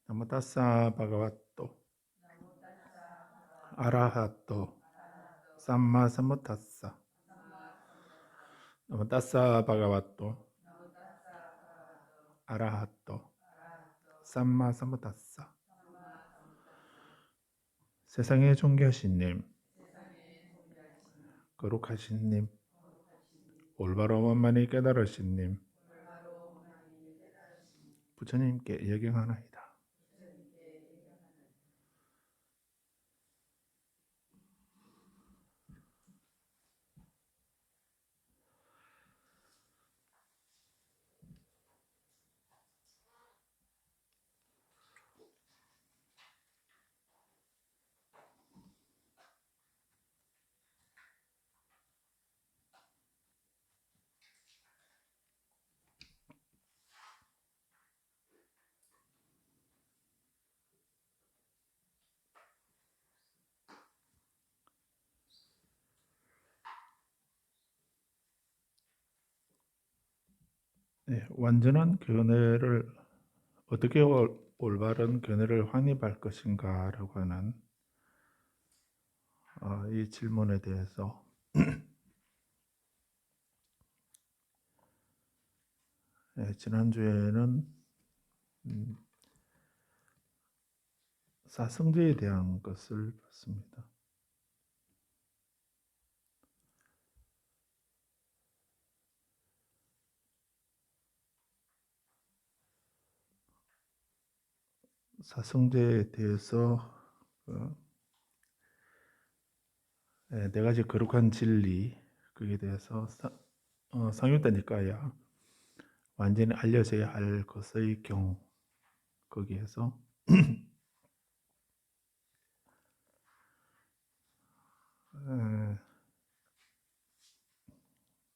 나모타사 바가와토 아라하토 삼마 삼부타사 나모타사 바가와토 아라하토 삼마 삼부타사. 세상의 존귀하신 님, 거룩하신 님, 올바로 원만히 깨달으신 님, 부처님께 예경하나이다. 네, 완전한 견해를 어떻게 올바른 견해를 확립할 것인가라고 하는 이 질문에 대해서 지난주에는 사성제에 대한 것을 봤습니다. 사성제에 대해서 네 가지 거룩한 진리, 거기에 대해서 상유타 니까야 완전히 알려져야 할 것의 경, 거기에서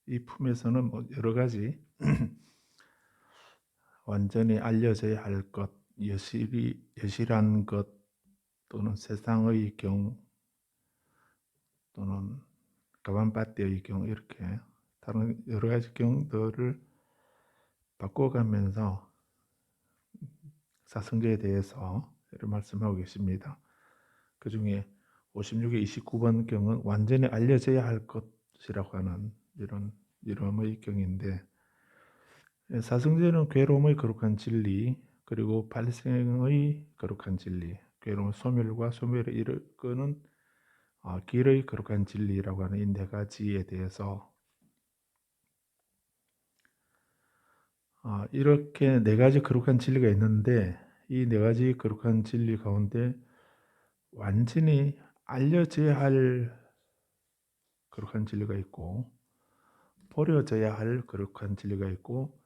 이 품에서는 뭐 여러 가지 완전히 알려져야 할 것, 여실한 것, 또는 세상의 경, 또는 가반바띠의 경, 이렇게 다른 여러 가지 경들을 바꿔가면서 사성제에 대해서 말씀하고 계십니다. 그 중에 56의 29번 경은 완전히 알려져야 할 것이라고 하는 이런 이름의 경인데, 사성제는 괴로움의 거룩한 진리, 그리고 발생의 거룩한 진리, 괴로움 소멸과 소멸을 이끄는 길의 거룩한 진리라고 하는 이 네 가지에 대해서 이렇게 네 가지 거룩한 진리가 있는데, 이 네 가지 거룩한 진리 가운데 완전히 알려져야 할 거룩한 진리가 있고, 버려져야 할 거룩한 진리가 있고,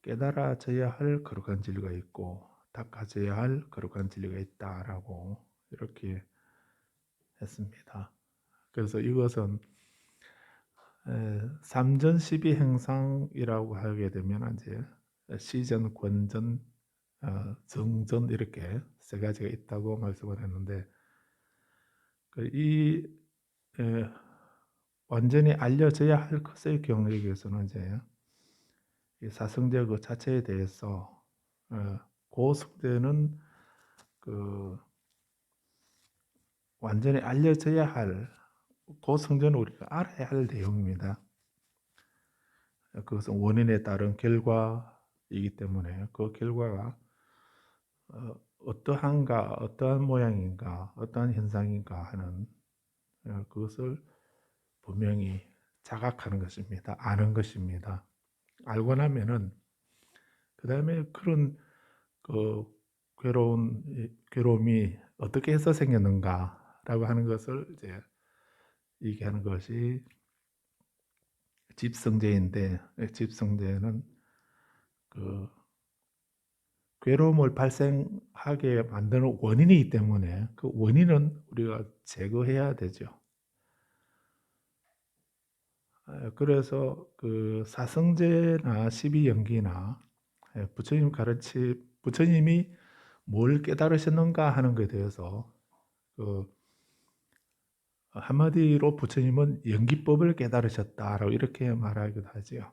깨달아져야 할 거룩한 진리가 있고, 닦아져야 할 거룩한 진리가 있다라고 이렇게 했습니다. 그래서 이것은 삼전 12행상이라고 하게 되면 이제 시전, 권전, 정전 이렇게 세 가지가 있다고 말씀을 했는데, 이 완전히 알려져야 할 것의 경력에서는 이제 이 사성제 그 자체에 대해서 고성제는 그 완전히 알려져야 할, 고성제는 우리가 알아야 할 내용입니다. 그것은 원인에 따른 결과이기 때문에 그 결과가 어떠한가, 어떠한 모양인가, 어떠한 현상인가 하는 그것을 분명히 자각하는 것입니다. 아는 것입니다. 알고 나면은 그 다음에 그런 그 괴로움이 어떻게 해서 생겼는가라고 하는 것을 이제 얘기하는 것이 집성제인데, 집성제는 그 괴로움을 발생하게 만드는 원인이기 때문에 그 원인은 우리가 제거해야 되죠. 그래서 그 사성제나 십이연기나 부처님이 뭘 깨달으셨는가 하는 것에 대해서 그 한마디로 부처님은 연기법을 깨달으셨다라고 이렇게 말하기도 하지요.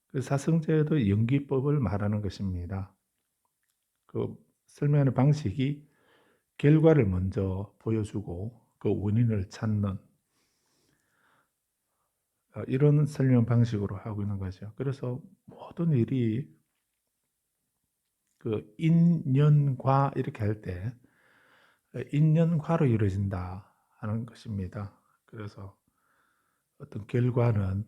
그 사성제도 연기법을 말하는 것입니다. 그 설명하는 방식이 결과를 먼저 보여주고 그 원인을 찾는 이런 설명 방식으로 하고 있는 거죠. 그래서 모든 일이 그 인연과 이렇게 할 때 인연과로 이루어진다 하는 것입니다. 그래서 어떤 결과는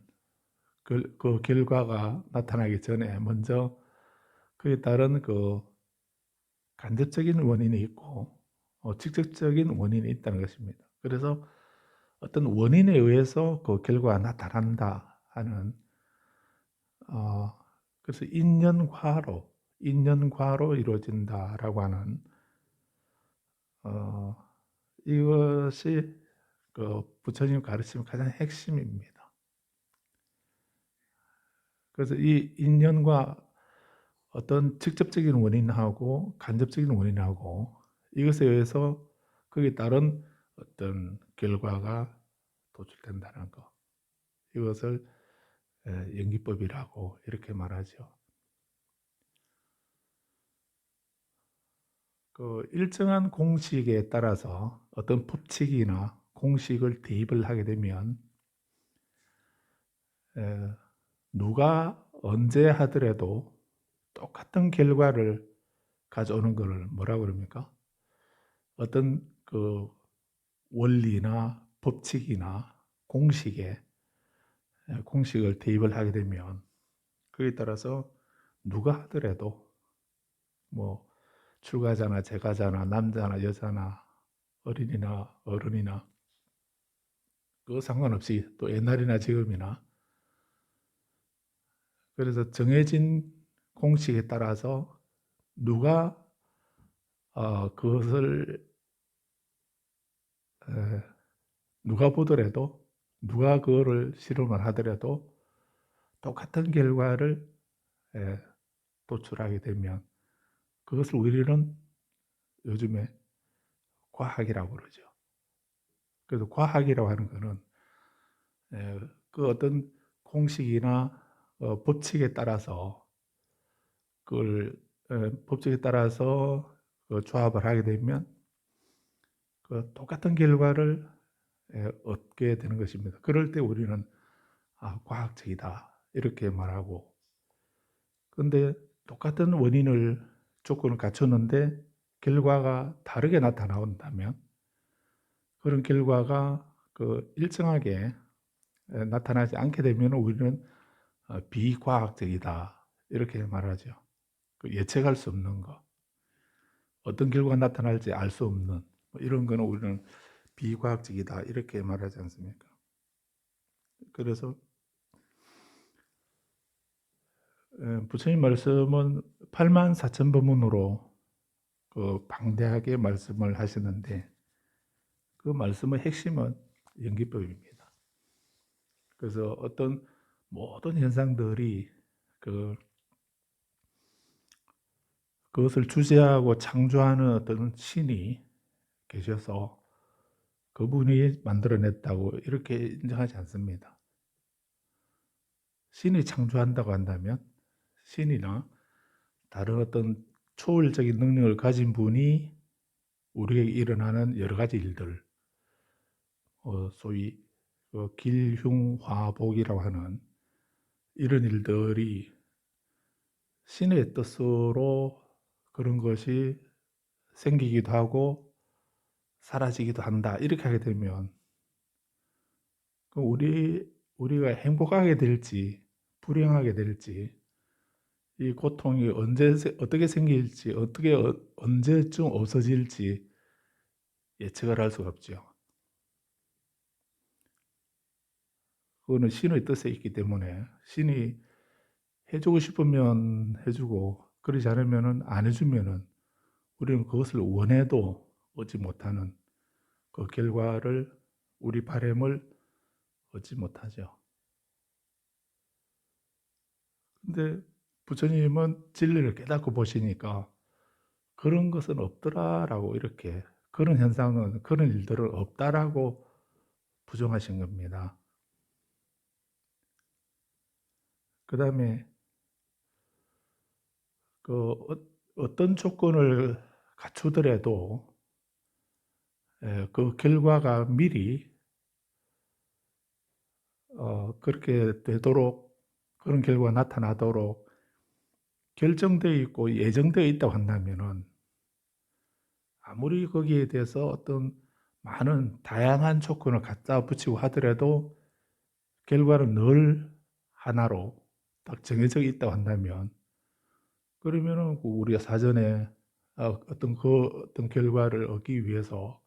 그 결과가 나타나기 전에 먼저 그에 따른 그 간접적인 원인이 있고 직접적인 원인이 있다는 것입니다. 그래서 어떤 원인에 의해서 그 결과가 나타난다 하는 그래서 인연과로 이루어진다라고 하는 이것이 그 부처님 가르침의 가장 핵심입니다. 그래서 이 인연과 어떤 직접적인 원인하고 간접적인 원인하고 이것에 의해서 거기에 따른 어떤 결과가 도출된다는 거. 이것을 연기법이라고 이렇게 말하죠. 그 일정한 공식에 따라서 어떤 법칙이나 공식을 대입을 하게 되면 누가 언제 하더라도 똑같은 결과를 가져오는 것을 뭐라고 그럽니까? 어떤 그 원리나 법칙이나 공식을 대입을 하게 되면 그에 따라서 누가 하더라도 뭐 출가자나 재가자나 남자나 여자나 어린이나 어른이나 그거 상관없이 또 옛날이나 지금이나 그래서 정해진 공식에 따라서 누가 그것을 누가 보더라도 누가 그거를 실험을 하더라도 똑같은 결과를 도출하게 되면 그것을 우리는 요즘에 과학이라고 그러죠. 그래서 과학이라고 하는 것은 그 어떤 공식이나 법칙에 따라서 그걸 법칙에 따라서 조합을 하게 되면 그 똑같은 결과를 얻게 되는 것입니다. 그럴 때 우리는 과학적이다 이렇게 말하고, 그런데 똑같은 조건을 갖췄는데 결과가 다르게 나타나온다면 그런 결과가 그 일정하게 나타나지 않게 되면 우리는 비과학적이다 이렇게 말하죠. 그 예측할 수 없는 거, 어떤 결과가 나타날지 알 수 없는 이런 거는 우리는 비과학적이다 이렇게 말하지 않습니까? 그래서 부처님 말씀은 84,000법문으로 그 방대하게 말씀을 하시는데 그 말씀의 핵심은 연기법입니다. 그래서 어떤 모든 현상들이 그것을 주재하고 창조하는 어떤 신이 계셔서 그분이 만들어냈다고 이렇게 인정하지 않습니다. 신이 창조한다고 한다면 신이나 다른 어떤 초월적인 능력을 가진 분이 우리에게 일어나는 여러 가지 일들, 소위 길흉화복이라고 하는 이런 일들이 신의 뜻으로 그런 것이 생기기도 하고 사라지기도 한다. 이렇게 하게 되면 우리가 행복하게 될지 불행하게 될지 이 고통이 어떻게 생길지 언제쯤 없어질지 예측을 할 수가 없죠. 그거는 신의 뜻에 있기 때문에 신이 해주고 싶으면 해주고 그러지 않으면 안 해주면은 우리는 그것을 원해도 얻지 못하는 그 결과를 우리 바람을 얻지 못하죠. 근데 부처님은 진리를 깨닫고 보시니까 그런 것은 없더라라고 이렇게 그런 현상은 그런 일들은 없다라고 부정하신 겁니다. 그 다음에 어떤 조건을 갖추더라도 그 결과가 미리 그렇게 되도록, 그런 결과가 나타나도록 결정되어 있고 예정되어 있다고 한다면은, 아무리 거기에 대해서 어떤 많은 다양한 조건을 갖다 붙이고 하더라도 결과는 늘 하나로 딱 정해져 있다고 한다면, 그러면은 우리가 사전에 어떤 결과를 얻기 위해서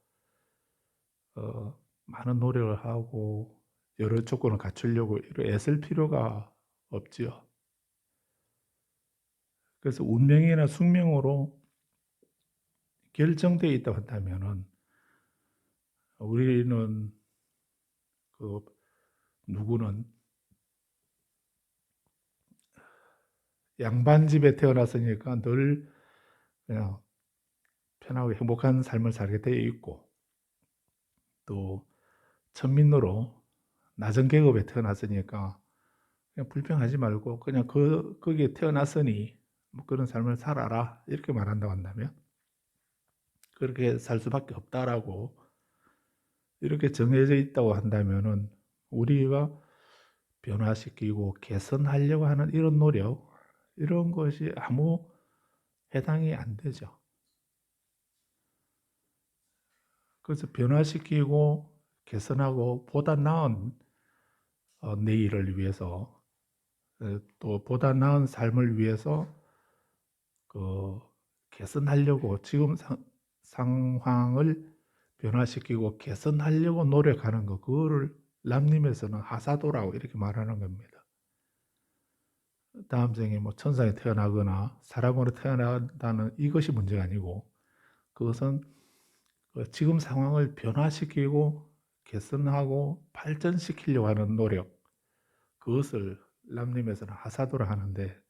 많은 노력을 하고 여러 조건을 갖추려고 이렇게 애쓸 필요가 없지요. 그래서 운명이나 숙명으로 결정되어 있다고 한다면은, 우리는 그 누구는 양반집에 태어났으니까 늘 그냥 편하고 행복한 삶을 살게 되어 있고, 또 천민노로 낮은 계급에 태어났으니까 그냥 불평하지 말고 그냥 거기에 태어났으니 뭐 그런 삶을 살아라, 이렇게 말한다고 한다면, 그렇게 살 수밖에 없다라고 이렇게 정해져 있다고 한다면은, 우리가 변화시키고 개선하려고 하는 이런 노력, 이런 것이 아무 해당이 안 되죠. 그래서 변화시키고 개선하고 보다 나은 내일을 위해서, 또 보다 나은 삶을 위해서 그 개선하려고, 지금 상황을 변화시키고 개선하려고 노력하는 거, 그거를 람님에서는 하사도라고 이렇게 말하는 겁니다. 다음 생에 뭐 천상에 태어나거나 사람으로 태어난다는 이것이 문제가 아니고, 그것은 그 지금 상황을 변화시키고 개선하고 발전시키려고 하는 노력, 그것을 람님에서는 하사도라 하는데,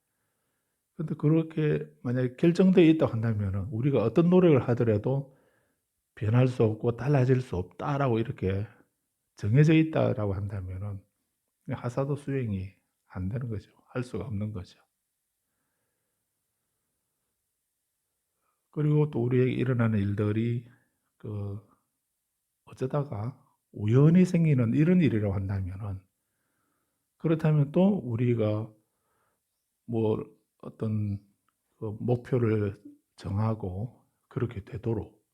근데 그렇게 만약에 결정되어 있다고 한다면 우리가 어떤 노력을 하더라도 변할 수 없고 달라질 수 없다라고 이렇게 정해져 있다라고 한다면 하사도 수행이 안 되는 거죠. 할 수가 없는 거죠. 그리고 또 우리에게 일어나는 일들이 그 어쩌다가 우연히 생기는 이런 일이라고 한다면은, 그렇다면 또 우리가 뭐 어떤 그 목표를 정하고 그렇게 되도록,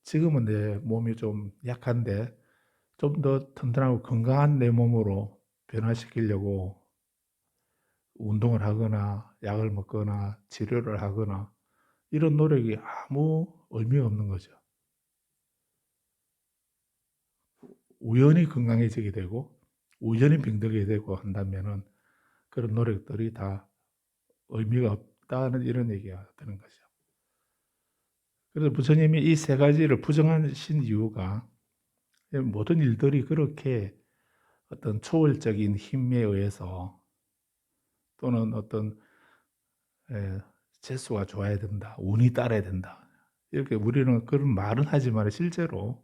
지금은 내 몸이 좀 약한데 좀 더 튼튼하고 건강한 내 몸으로 변화시키려고 운동을 하거나 약을 먹거나 치료를 하거나 이런 노력이 아무 의미가 없는 거죠. 우연히 건강해지게 되고 우연히 병들게 되고 한다면은 그런 노력들이 다 의미가 없다는 이런 얘기가 되는 거죠. 그래서 부처님이 이 세 가지를 부정하신 이유가, 모든 일들이 그렇게 어떤 초월적인 힘에 의해서 또는 어떤 재수가 좋아야 된다, 운이 따라야 된다, 이렇게 우리는 그런 말은 하지만 실제로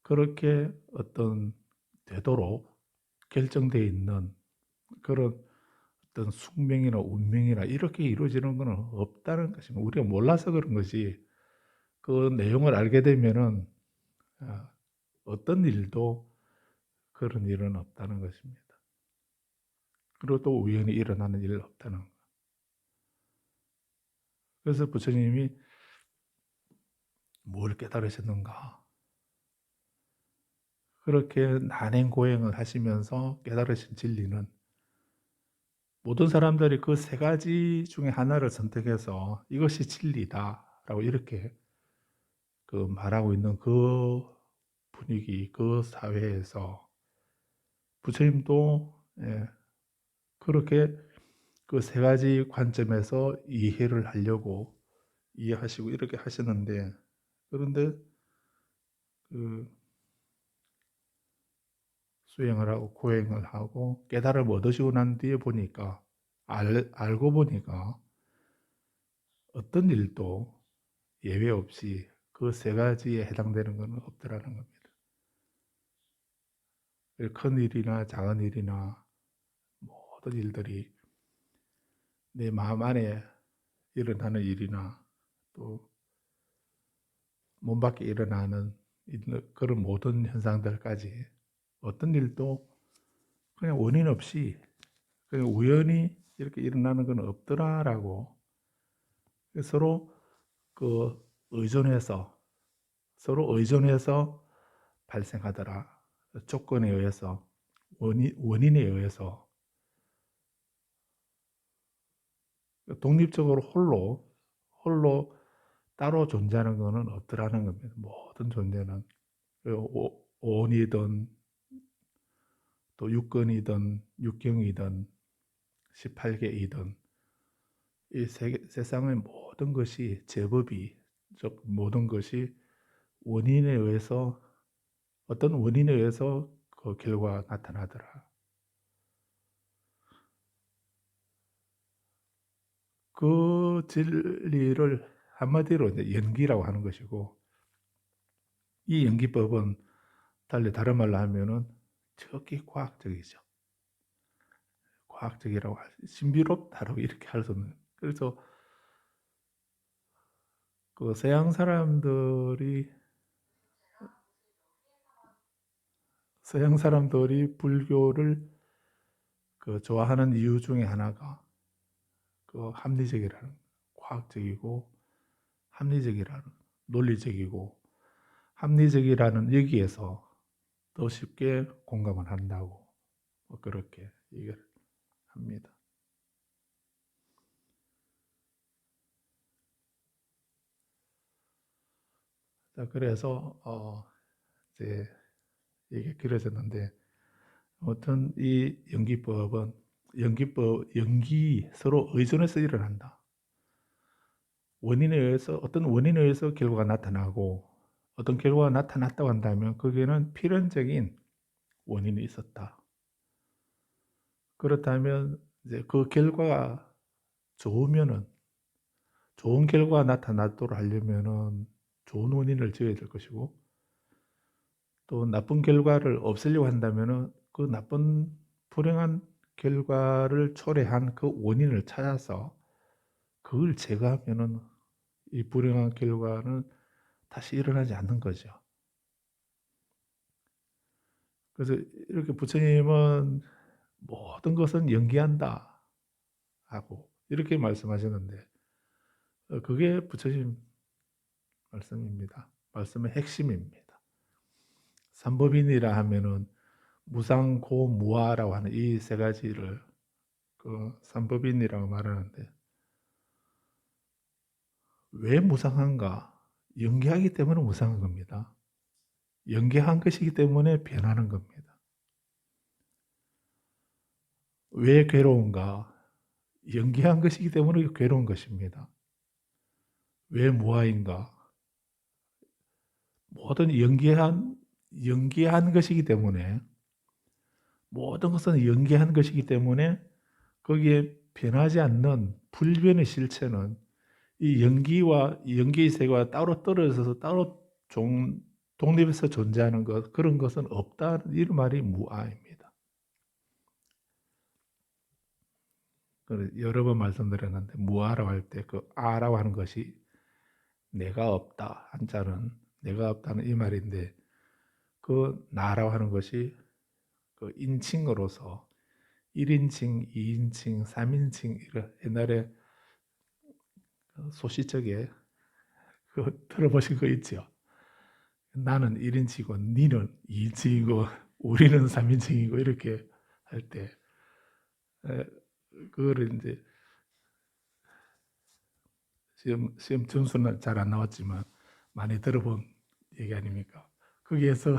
그렇게 어떤 되도록 결정되어 있는 그런 어떤 숙명이나 운명이나 이렇게 이루어지는 것은 없다는 것입니다. 우리가 몰라서 그런 것이, 그 내용을 알게 되면은 어떤 일도 그런 일은 없다는 것입니다. 그리고 또 우연히 일어나는 일은 없다는 것. 그래서 부처님이 뭘 깨달으셨는가? 그렇게 난행고행을 하시면서 깨달으신 진리는, 모든 사람들이 그 세 가지 중에 하나를 선택해서 이것이 진리다라고 이렇게 그 말하고 있는 그 분위기, 그 사회에서 부처님도 그렇게 그 세 가지 관점에서 이해를 하려고 이해하시고 이렇게 하시는데, 그런데 그 수행을 하고 고행을 하고 깨달음을 얻으시고 난 뒤에 보니까, 알고 보니까 어떤 일도 예외 없이 그 세 가지에 해당되는 것은 없더라는 겁니다. 큰 일이나 작은 일이나 모든 일들이 내 마음 안에 일어나는 일이나 또 몸 밖에 일어나는 그런 모든 현상들까지 어떤 일도 그냥 원인 없이 그냥 우연히 이렇게 일어나는 건 없더라라고 서로 그 의존해서 서로 의존해서 발생하더라. 조건에 의해서 원인에 의해서 독립적으로 홀로 따로 존재하는 것은 없더라는 겁니다. 모든 존재는 온이든 또 육근이든 육경이든 18개이든 이 세상의 모든 것이 제법이 즉 모든 것이 원인에 의해서 어떤 원인에 의해서 그 결과가 나타나더라. 그 진리를 한마디로 이제 연기라고 하는 것이고 이 연기법은 달리 다른 말로 하면은 적기 과학적이죠. 과학적이라고 신비롭다라고 이렇게 할 수 없는. 그래서 그 서양 사람들이 불교를 그 좋아하는 이유 중에 하나가 그 합리적이라는 과학적이고 합리적이라는 논리적이고 합리적이라는 여기에서 더 쉽게 공감을 한다고 뭐 그렇게 얘기를 합니다. 자, 그래서 이제 이게 길어졌는데 아무튼 이 연기법은 연기 서로 의존해서 일어난다. 어떤 원인에 의해서 결과가 나타나고 어떤 결과가 나타났다고 한다면 거기에는 필연적인 원인이 있었다. 그렇다면 이제 그 결과가 좋으면은 좋은 결과가 나타나도록 하려면은 좋은 원인을 지어야 될 것이고 또 나쁜 결과를 없애려고 한다면은 그 나쁜 불행한 결과를 초래한 그 원인을 찾아서 그걸 제거하면은 이 불행한 결과는 다시 일어나지 않는 거죠. 그래서 이렇게 부처님은 모든 것은 연기한다 하고 이렇게 말씀하셨는데 그게 부처님 말씀입니다. 말씀의 핵심입니다. 삼법인이라 하면은 무상고무아라고 하는 이 세 가지를 그 삼법인이라고 말하는데 왜 무상한가? 연기하기 때문에 무상한 겁니다. 연기한 것이기 때문에 변하는 겁니다. 왜 괴로운가? 연기한 것이기 때문에 괴로운 것입니다. 왜 무아인가? 모든 연기한 것이기 때문에 모든 것은 연기한 것이기 때문에 거기에 변하지 않는 불변의 실체는 이 연기의 세계와 따로 떨어져서 따로 독립해서 존재하는 것 그런 것은 없다. 이 말이 무아입니다. 여러 번 말씀드렸는데 무아라고 할 때 그 아라고 하는 것이 내가 없다 한자는 내가 없다는 이 말인데 그 나라고 하는 것이 그 인칭으로서 1인칭, 2인칭, 3인칭 옛날에 소시적에 그 들어보신 거 있죠? 나는 1인칭이고 니는 2인칭이고 우리는 3인칭이고 이렇게 할 때 그거를 이제 시험 점수는 잘 안 나왔지만 많이 들어본 얘기 아닙니까? 거기에서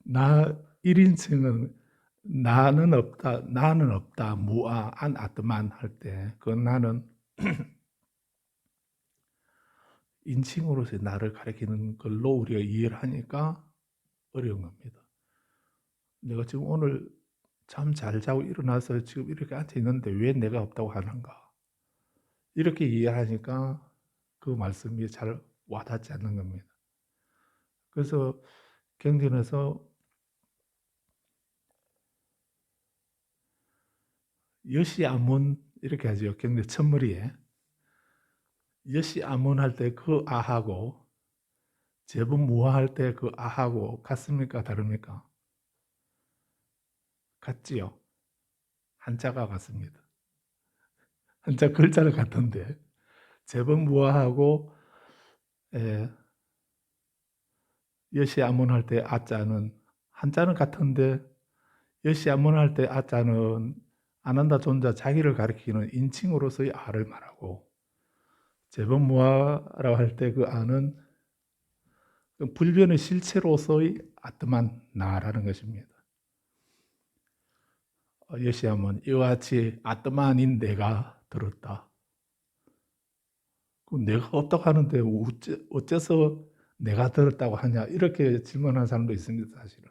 나 1인칭은 나는 없다, 무아, 안 아트만 할 때, 그 나는 인칭으로서 나를 가리키는 걸로 우리가 이해를 하니까 어려운 겁니다. 내가 지금 오늘 잠 잘 자고 일어나서 지금 이렇게 앉아 있는데 왜 내가 없다고 하는가? 이렇게 이해하니까 그 말씀이 잘 와닿지 않는 겁니다. 그래서 경전에서 여시 아문 이렇게 하죠. 경례 첫머리에. 여시 아문할 때 그 아하고 제분무화할 때 그 아하고 같습니까? 다릅니까? 같지요. 한자가 같습니다. 한자 글자는 같은데 제분무화하고 여시아문할 때 아자는 한자는 같은데 여시아문할 때 아자는 안한다 존자 자기를 가리키는 인칭으로서의 아를 말하고 제분무화라고 할 때 그 아는 불변의 실체로서의 아트만 나라는 것입니다. 여시하면 이와 같이 아트만인 내가 들었다. 그럼 내가 없다고 하는데 어째서 내가 들었다고 하냐 이렇게 질문하는 사람도 있습니다. 사실은.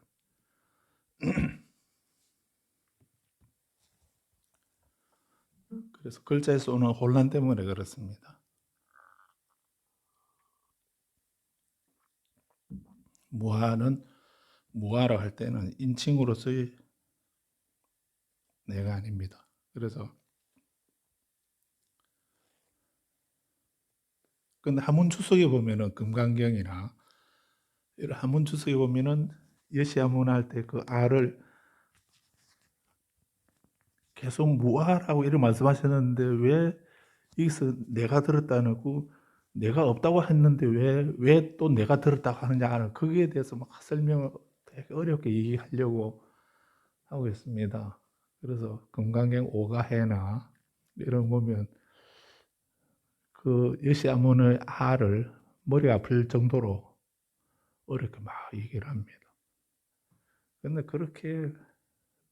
그래서 글자에서 오는 혼란 때문에 그렇습니다. 무아는 무아라고 할 때는 인칭으로서의 내가 아닙니다. 그래서 근데 한문 주석에 보면은 금강경이나 이런 한문 주석에 보면은 여시한문 할 때 그 아를 계속 무아라고 이렇게 말씀하셨는데 왜 여기서 내가 들었다는 거 내가 없다고 했는데 왜 또 내가 들었다고 하느냐 하는 거기에 대해서 막 설명을 되게 어렵게 얘기하려고 하고 있습니다. 그래서 금강경 오가해나 이런 거 보면 그 여시아문의 아를 머리 아플 정도로 어렵게 막 얘기를 합니다. 근데 그렇게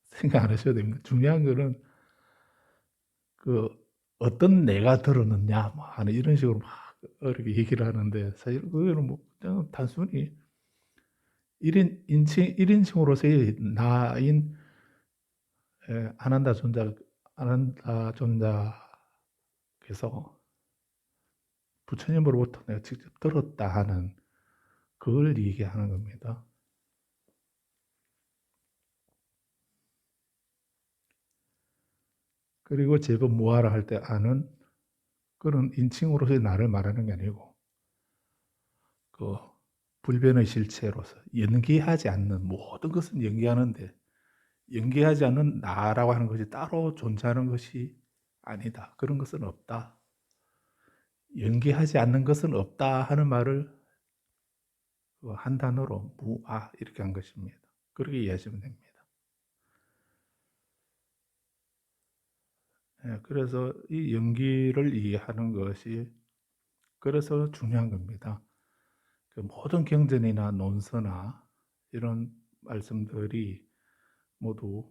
생각 안 하셔도 됩니다. 중요한 거는 그 어떤 내가 들었느냐 뭐 하는 이런 식으로 막 어렵게 얘기를 하는데 사실 그거는 뭐 그냥 단순히 1인칭으로서의 나인 아난다 존자께서 부처님으로부터 내가 직접 들었다 하는 그걸 얘기하는 겁니다. 그리고 제법 무아라 할 때 아는 그런 인칭으로서의 나를 말하는 게 아니고 그 불변의 실체로서 연기하지 않는 모든 것은 연기하는데 연기하지 않는 나라고 하는 것이 따로 존재하는 것이 아니다. 그런 것은 없다. 연기하지 않는 것은 없다 하는 말을 한 단어로 무아 이렇게 한 것입니다. 그렇게 이해하시면 됩니다. 그래서 이 연기를 이해하는 것이 그래서 중요한 겁니다. 그 모든 경전이나 논서나 이런 말씀들이 모두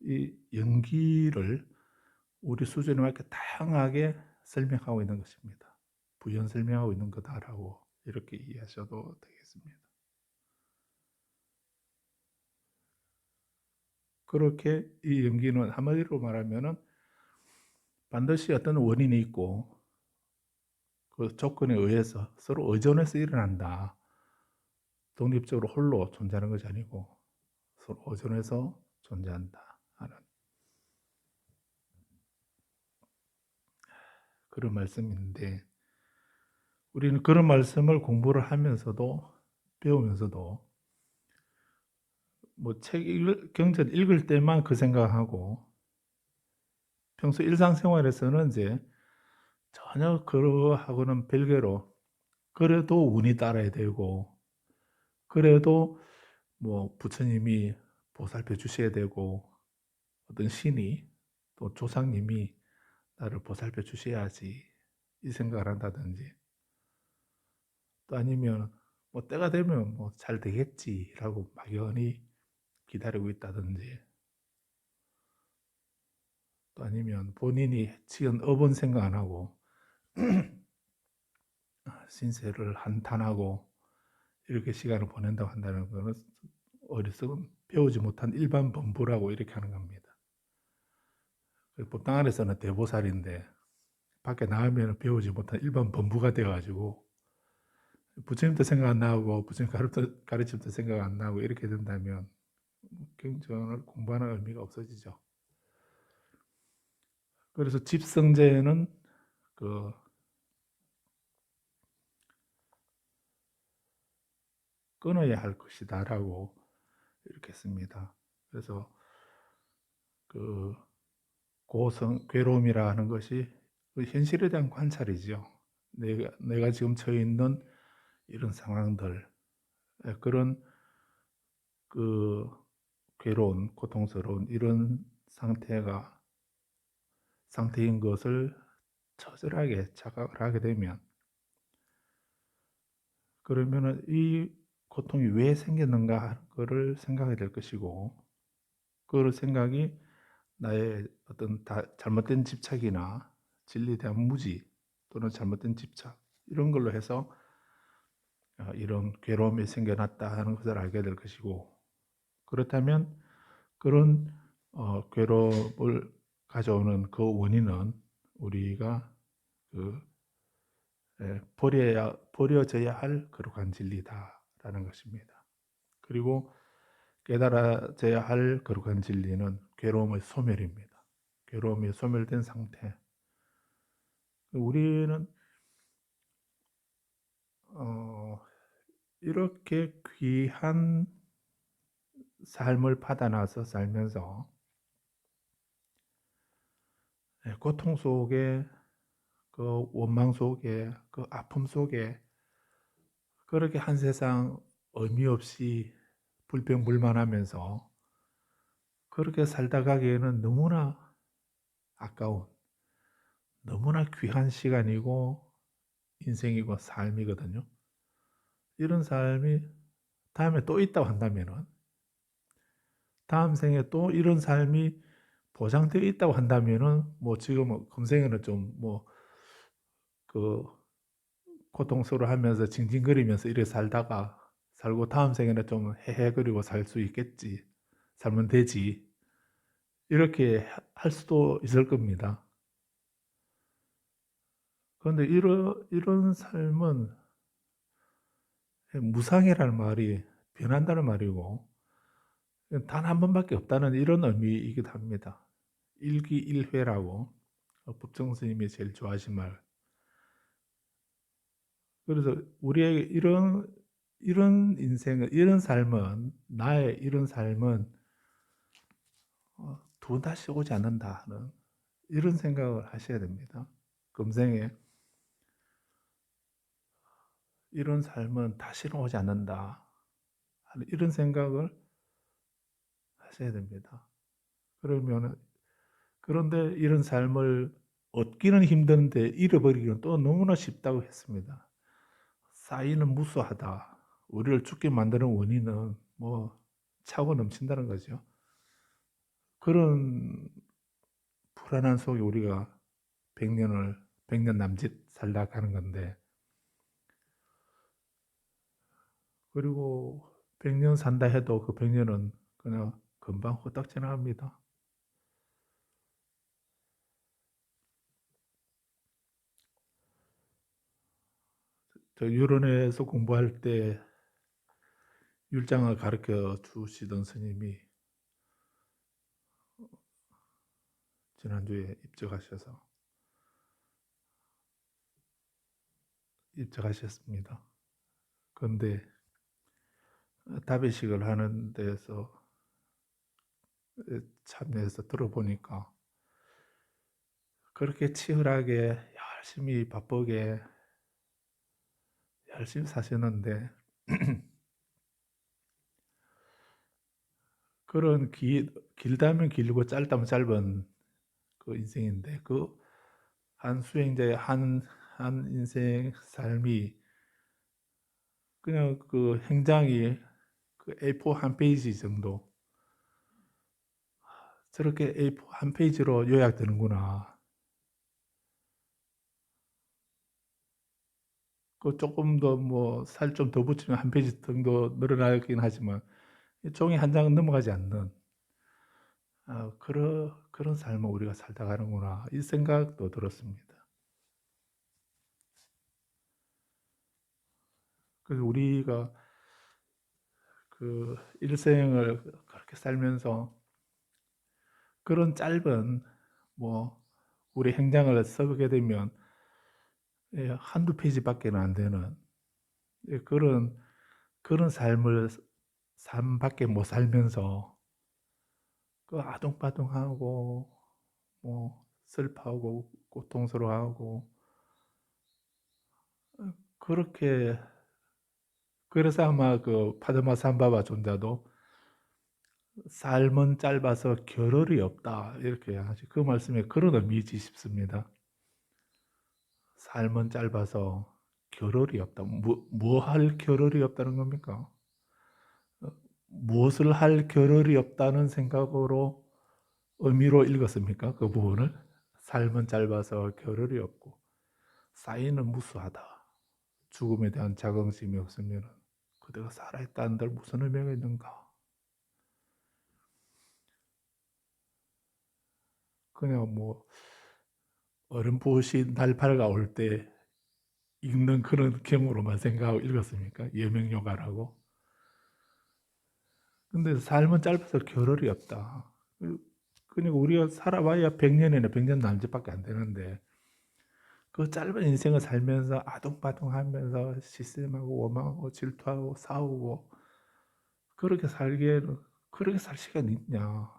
이 연기를 우리 수준에 맞게 다양하게 설명하고 있는 것입니다. 부연 설명하고 있는 거다라고 이렇게 이해하셔도 되겠습니다. 그렇게 이 연기는 한마디로 말하면은 반드시 어떤 원인이 있고 그 조건에 의해서 서로 의존해서 일어난다. 독립적으로 홀로 존재하는 것이 아니고 서로 의존해서 존재한다 하는 그런 말씀인데 우리는 그런 말씀을 공부를 하면서도 배우면서도 뭐 경전 읽을 때만 그 생각하고 평소 일상생활에서는 이제 전혀 그거하고는 별개로 그래도 운이 따라야 되고 그래도 뭐 부처님이 보살펴 주셔야 되고 어떤 신이 또 조상님이 나를 보살펴 주셔야지 이 생각을 한다든지 또 아니면 뭐 때가 되면 뭐 잘 되겠지라고 막연히 기다리고 있다든지 또 아니면 본인이 지은 업은 생각 안 하고 신세를 한탄하고 이렇게 시간을 보낸다고 한다는 것은 어리석은 배우지 못한 일반 범부라고 이렇게 하는 겁니다. 보통 안에서는 대보살인데 밖에 나가면 배우지 못한 일반 범부가 되어가지고 부처님도 생각 안 나고 부처님 가르침도 생각 안 나고 이렇게 된다면 경전을 공부하는 의미가 없어지죠. 그래서 집성제는 그 끊어야 할 것이다라고 이렇게 씁니다. 그래서 그 괴로움이라 하는 것이 그 현실에 대한 관찰이죠. 내가 지금 처해 있는 이런 상황들, 그런 그 괴로운, 고통스러운 이런 상태인 것을 처절하게 자각을 하게 되면, 그러면은 이 고통이 왜 생겼는가 하는 거를 생각해야 될 것이고, 그 생각이 나의 어떤 잘못된 집착이나 진리에 대한 무지 또는 잘못된 집착 이런 걸로 해서 이런 괴로움이 생겨났다 하는 것을 알게 될 것이고, 그렇다면 그런 괴로움을 가져오는 그 원인은 우리가 그 버려져야 할 거룩한 진리다라는 것입니다. 그리고 깨달아져야 할 거룩한 진리는 괴로움의 소멸입니다. 괴로움이 소멸된 상태. 우리는 이렇게 귀한 삶을 받아나서 살면서 고통 속에, 그 원망 속에, 그 아픔 속에 그렇게 한 세상 의미 없이 불평불만하면서 그렇게 살다 가기에는 너무나 아까운, 너무나 귀한 시간이고 인생이고 삶이거든요. 이런 삶이 다음에 또 있다고 한다면은, 다음 생에 또 이런 삶이 보장되어 있다고 한다면은, 뭐 지금 금생에는 좀 뭐 그 고통스러워 하면서 징징거리면서 이렇게 살고 다음 생에는 좀 헤헤거리고 살 수 있겠지. 살면 되지. 이렇게 할 수도 있을 겁니다. 그런데 이런 삶은 무상이라는 말이 변한다는 말이고, 단 한 번밖에 없다는 이런 의미이기도 합니다. 일기일회라고 법정 스님이 제일 좋아하신 말. 그래서 우리에게 이런 인생은, 나의 이런 삶은 두 다시 오지 않는다 하는 이런 생각을 하셔야 됩니다. 금생에 이런 삶은 다시는 오지 않는다 하는 이런 생각을 하셔야 됩니다. 그런데 이런 삶을 얻기는 힘든데 잃어버리기는 또 너무나 쉽다고 했습니다. 쌓이는 무수하다. 우리를 죽게 만드는 원인은 뭐 차고 넘친다는 거죠. 그런 불안한 속에 우리가 100년 남짓 살다 가는 건데, 그리고 100년 산다 해도 그 100년은 그냥 금방 후딱 지나갑니다. 저 유론에서 공부할 때 율장을 가르쳐 주시던 스님이 지난주에 입적하셨습니다. 그런데 답의식을 하는 데서 참여해서 들어보니까 그렇게 치열하게 열심히 바쁘게 열심히 사셨는데, 그런 길다면 길고 짧다면 짧은 그 인생인데, 그 한 수행자의 한 인생 삶이 그냥 그 행장이 그 A4 한 페이지 정도, 저렇게 A4 한 페이지로 요약되는구나. 그 조금 더 뭐 살 좀 더 붙이면 한 페이지 정도 늘어나긴 하지만 종이 한 장은 넘어가지 않는 그런 삶을 우리가 살다 가는구나 이 생각도 들었습니다. 그래서 우리가 그 일생을 그렇게 살면서 그런 짧은 뭐 우리 행장을 써보게 되면 한두 페이지밖에 안 되는 그런 삶밖에 못 살면서 그 아동바동하고 뭐 슬퍼하고 고통스러워하고 그렇게 그래서 아마 그 파드마 삼바바 존자도 삶은 짧아서 겨를이 없다 이렇게 하지 그 말씀에 그런 의미이지 싶습니다. 삶은 짧아서 겨를이 없다. 뭐 할 겨를이 없다는 겁니까? 무엇을 할 겨를이 없다는 생각으로 의미로 읽었습니까? 그 부분을 삶은 짧아서 겨를이 없고 쌓이는 무수하다. 죽음에 대한 자긍심이 없으면 그대가 살아있다는 데 무슨 의미가 있는가? 그냥 뭐 어렴풋이 날 밝아올 때 읽는 그런 경우로만 생각하고 읽었습니까? 예명요가라고. 근데 삶은 짧아서 겨를이 없다. 그러니까 우리가 살아봐야 100년이나 100년 남짓밖에 안 되는데 그 짧은 인생을 살면서 아동바동하면서 시스템하고 원망하고 질투하고 싸우고 그렇게 살기에는 그렇게 살 시간이 있냐.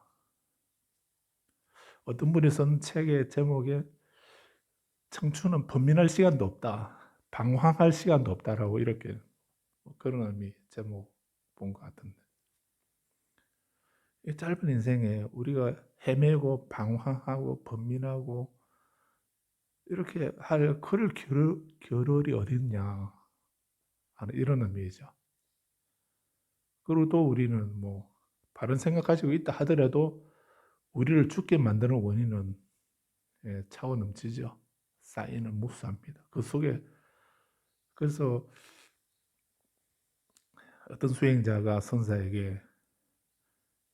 어떤 분이 쓴 책의 제목에 청춘은 범민할 시간도 없다. 방황할 시간도 없다라고 이렇게 그런 의미 제목 본 것 같은데 이 짧은 인생에 우리가 헤매고 방황하고 범민하고 이렇게 할 그럴 겨를이 어딨냐 하는 이런 의미죠. 그리고 또 우리는 뭐 바른 생각 가지고 있다 하더라도 우리를 죽게 만드는 원인은 차고 넘치죠. 쌓이는 무수합니다. 그 속에 그래서 어떤 수행자가 선사에게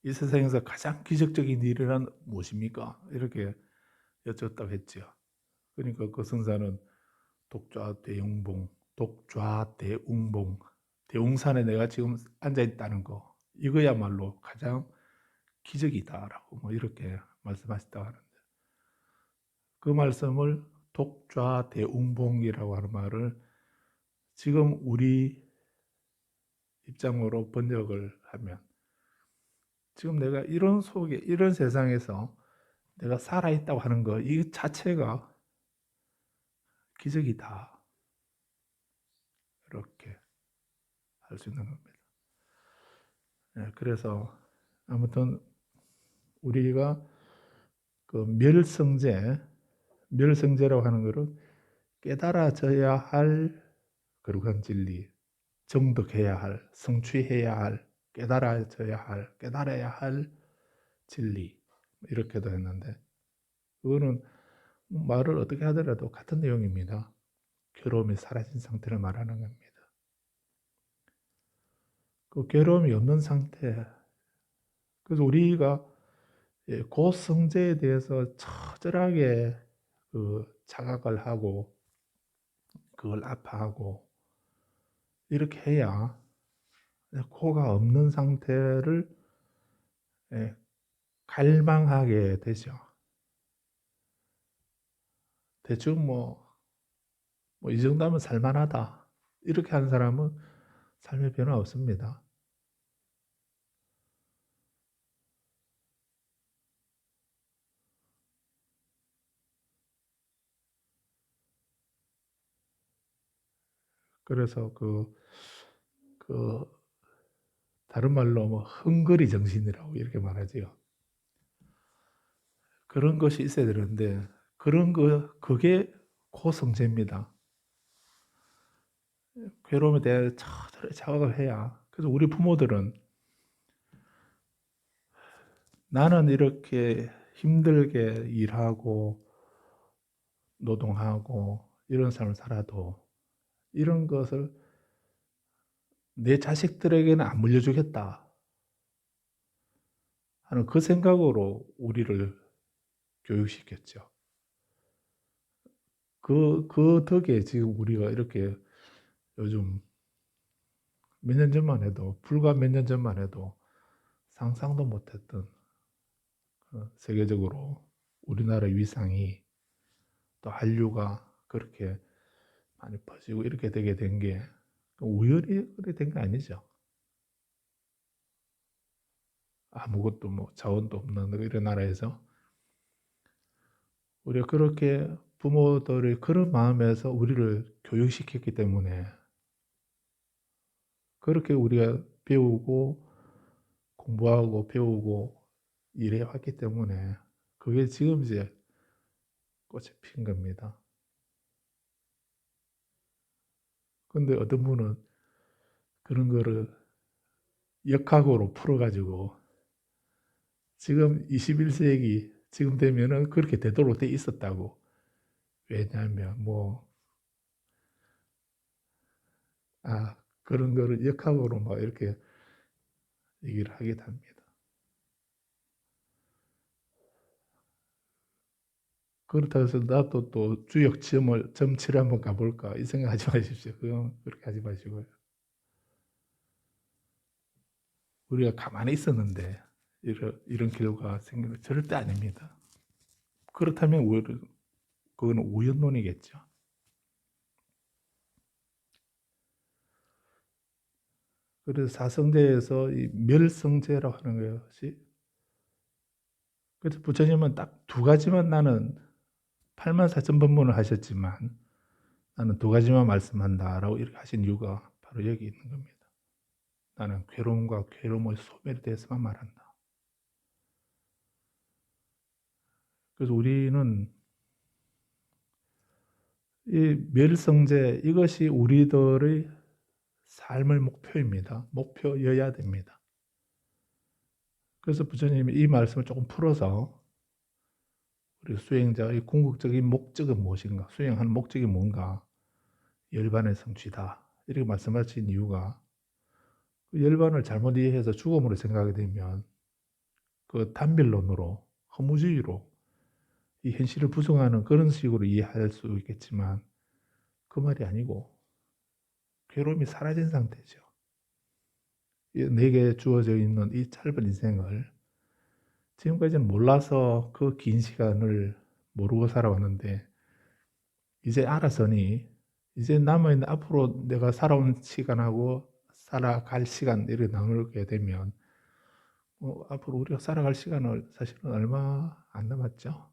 이 세상에서 가장 기적적인 일이란 무엇입니까? 이렇게 여쭙다고 했죠. 그러니까 그 선사는 독좌대웅봉, 독좌대웅봉, 대웅산에 내가 지금 앉아 있다는 거 이거야말로 가장 기적이다라고 뭐 이렇게 말씀하셨다고 하는데 그 말씀을 독좌대웅봉이라고 하는 말을 지금 우리 입장으로 번역을 하면 지금 내가 이런 속에 이런 세상에서 내가 살아있다고 하는 거 이 자체가 기적이다 이렇게 할 수 있는 겁니다. 그래서 아무튼 우리가 그 멸성제라고 하는 것은 깨달아져야 할 거룩한 진리, 정독해야 할, 성취해야 할, 깨달아야 할 진리 이렇게도 했는데 그거는 말을 어떻게 하더라도 같은 내용입니다. 괴로움이 사라진 상태를 말하는 겁니다. 그 괴로움이 없는 상태. 그래서 우리가 고성제에 대해서 처절하게 그 자각을 하고 그걸 아파하고 이렇게 해야 고가 없는 상태를 갈망하게 되죠. 대충 이 정도면 살만하다. 이렇게 하는 사람은 삶의 변화 없습니다. 그래서 다른 말로 헝거리 정신이라고 이렇게 말하지요. 그런 것이 있어야 되는데 그게 고성제입니다. 괴로움에 대해 처절히 자각을 해야. 그래서 우리 부모들은 나는 이렇게 힘들게 일하고 노동하고 이런 삶을 살아도 이런 것을 내 자식들에게는 안 물려주겠다 하는 그 생각으로 우리를 교육시켰죠. 그 덕에 지금 우리가 이렇게 요즘 몇 년 전만 해도 불과 몇 년 전만 해도 상상도 못했던 세계적으로 우리나라 위상이 또 한류가 그렇게 많이 퍼지고 이렇게 되게 된 게 우연히 그렇게 된 게 아니죠. 아무것도 뭐 자원도 없는 이런 나라에서 우리가 그렇게 부모들의 그런 마음에서 우리를 교육시켰기 때문에 그렇게 우리가 배우고 공부하고 배우고 일해 왔기 때문에 그게 지금 이제 꽃이 핀 겁니다. 근데 어떤 분은 그런 거를 역학으로 풀어가지고 지금 21세기 지금 되면은 그렇게 되도록 돼 있었다고. 왜냐하면 그런 거를 역학으로 막 이렇게 얘기를 하게 됩니다. 그렇다고 해서 나도 또 주역 점치를 한번 가볼까 이 생각하지 마십시오. 그건 그렇게 하지 마시고요. 우리가 가만히 있었는데 이런 결과가 생기는 건 절대 아닙니다. 그렇다면 그건 우연론이겠죠. 그래서 사성제에서 이 멸성제라고 하는 것이 그래서 부처님은 딱 두 가지만 나는 84,000번문을 하셨지만 나는 두 가지만 말씀한다라고 이렇게 하신 이유가 바로 여기 있는 겁니다. 나는 괴로움과 괴로움의 소멸에 대해서만 말한다. 그래서 우리는 이 멸성제 이것이 우리들의 삶의 목표입니다. 목표여야 됩니다. 그래서 부처님이 이 말씀을 조금 풀어서 우리 수행자의 궁극적인 목적은 무엇인가? 수행하는 목적이 뭔가? 열반의 성취다. 이렇게 말씀하신 이유가 그 열반을 잘못 이해해서 죽음으로 생각하게 되면 그 단별론으로 허무주의로 이 현실을 부정하는 그런 식으로 이해할 수 있겠지만 그 말이 아니고 괴로움이 사라진 상태죠. 내게 주어져 있는 이 짧은 인생을 지금까지는 몰라서 그 긴 시간을 모르고 살아왔는데 이제 알았으니 이제 남아있는 앞으로 내가 살아온 시간하고 살아갈 시간 이렇게 나누게 되면 앞으로 우리가 살아갈 시간은 사실은 얼마 안 남았죠.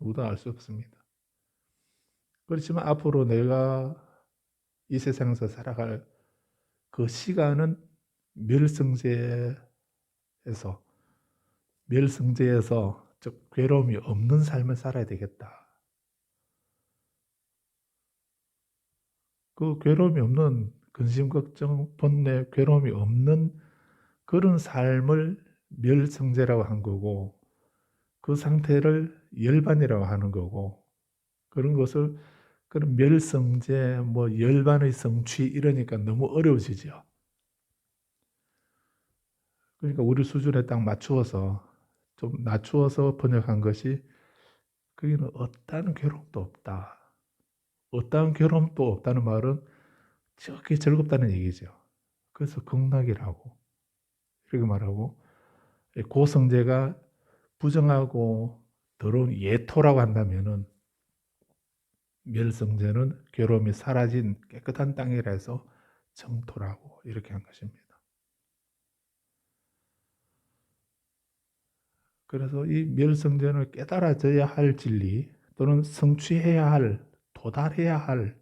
누구도 알 수 없습니다. 그렇지만 앞으로 내가 이 세상에서 살아갈 그 시간은 멸성제에서 즉 괴로움이 없는 삶을 살아야 되겠다. 그 괴로움이 없는 근심, 걱정, 번뇌, 괴로움이 없는 그런 삶을 멸성제라고 한 거고 그 상태를 열반이라고 하는 거고 그런 것을 그런 멸성제, 열반의 성취 이러니까 너무 어려워지죠. 그러니까 우리 수준에 딱 맞추어서 좀 낮추어서 번역한 것이 거기는 어떠한 괴로움도 없다. 어떠한 괴로움도 없다는 말은 저게 즐겁다는 얘기죠. 그래서 극락이라고 이렇게 말하고 고성제가 부정하고 더러운 예토라고 한다면은 멸성제는 괴로움이 사라진 깨끗한 땅이라 해서 정토라고 이렇게 한 것입니다. 그래서 이 멸성제는 깨달아져야 할 진리 또는 성취해야 할, 도달해야 할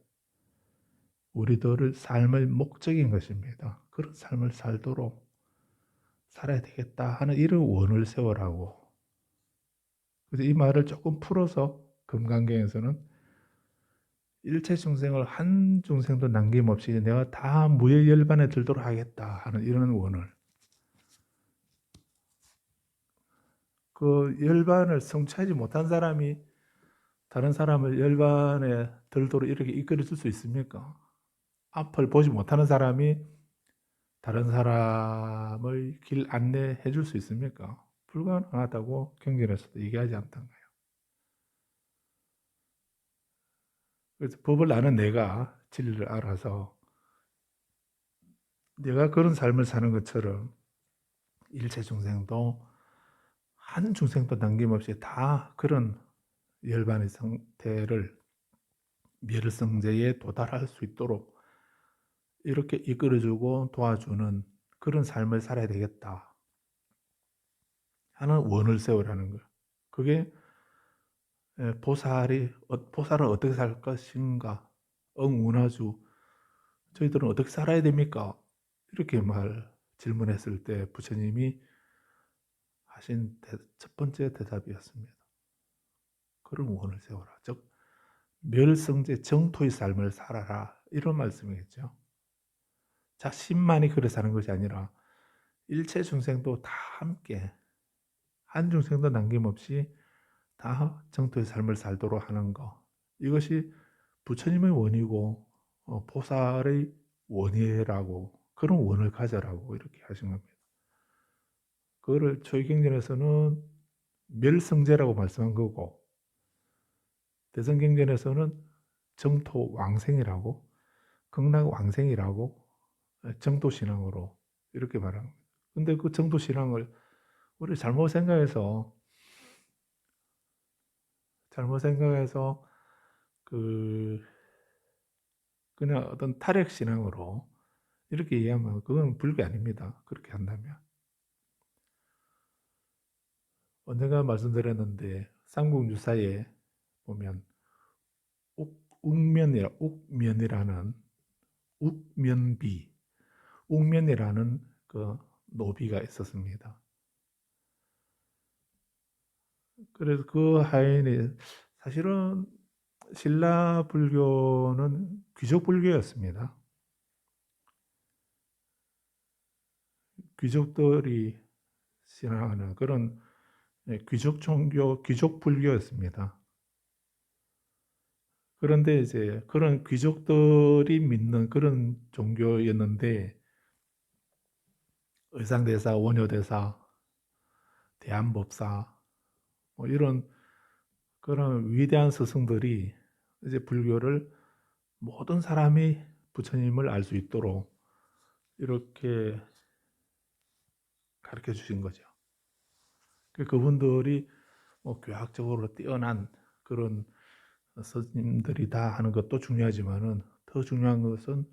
우리들의 삶의 목적인 것입니다. 그런 삶을 살도록 살아야 되겠다 하는 이런 원을 세우라고. 그래서 이 말을 조금 풀어서 금강경에서는 일체 중생을 한 중생도 남김없이 내가 다 무예열반에 들도록 하겠다 하는 이런 원을 그 열반을 성취하지 못한 사람이 다른 사람을 열반에 들도록 이렇게 이끌어 줄 수 있습니까? 앞을 보지 못하는 사람이 다른 사람의 길 안내해 줄 수 있습니까? 불가능하다고 경전에서도 얘기하지 않던가요? 그래서 법을 아는 내가 진리를 알아서 내가 그런 삶을 사는 것처럼 일체 중생도 한 중생도 남김없이 다 그런 열반의 상태를 멸성제에 도달할 수 있도록 이렇게 이끌어주고 도와주는 그런 삶을 살아야 되겠다 하는 원을 세우라는 거예요. 그게 보살은 어떻게 살 것인가? 응운하주 저희들은 어떻게 살아야 됩니까? 이렇게 질문했을 때 부처님이 하신 첫 번째 대답이었습니다. 그런 원을 세워라. 즉 멸성제 정토의 삶을 살아라. 이런 말씀이겠죠. 자신만이 그래 사는 것이 아니라 일체 중생도 다 함께 한 중생도 남김없이 다 정토의 삶을 살도록 하는 것. 이것이 부처님의 원이고 보살의 원이라고 그런 원을 가져라고 이렇게 하신 겁니다. 그거를 초이경전에서는 멸성제라고 말씀한 거고 대성경전에서는 정토 왕생이라고 극락 왕생이라고 정토신앙으로 이렇게 말하는 거예요. 근데 그 정토신앙을 우리 잘못 생각해서 그냥 어떤 탈핵 신앙으로 이렇게 이해하면 그건 불교 아닙니다. 그렇게 한다면. 언젠가 말씀드렸는데 삼국유사에 보면 욱면이라는 욱면이라는 그 노비가 있었습니다. 그래서 그 하인이 사실은 신라 불교는 귀족 불교였습니다. 귀족들이 신앙하는 그런 귀족 종교, 귀족 불교였습니다. 그런데 이제 그런 귀족들이 믿는 그런 종교였는데 의상대사, 원효대사, 대한법사 뭐 이런 그런 위대한 스승들이 이제 불교를 모든 사람이 부처님을 알 수 있도록 이렇게 가르쳐 주신 거죠. 그분들이 뭐 교학적으로 뛰어난 그런 스님들이다 하는 것도 중요하지만은 더 중요한 것은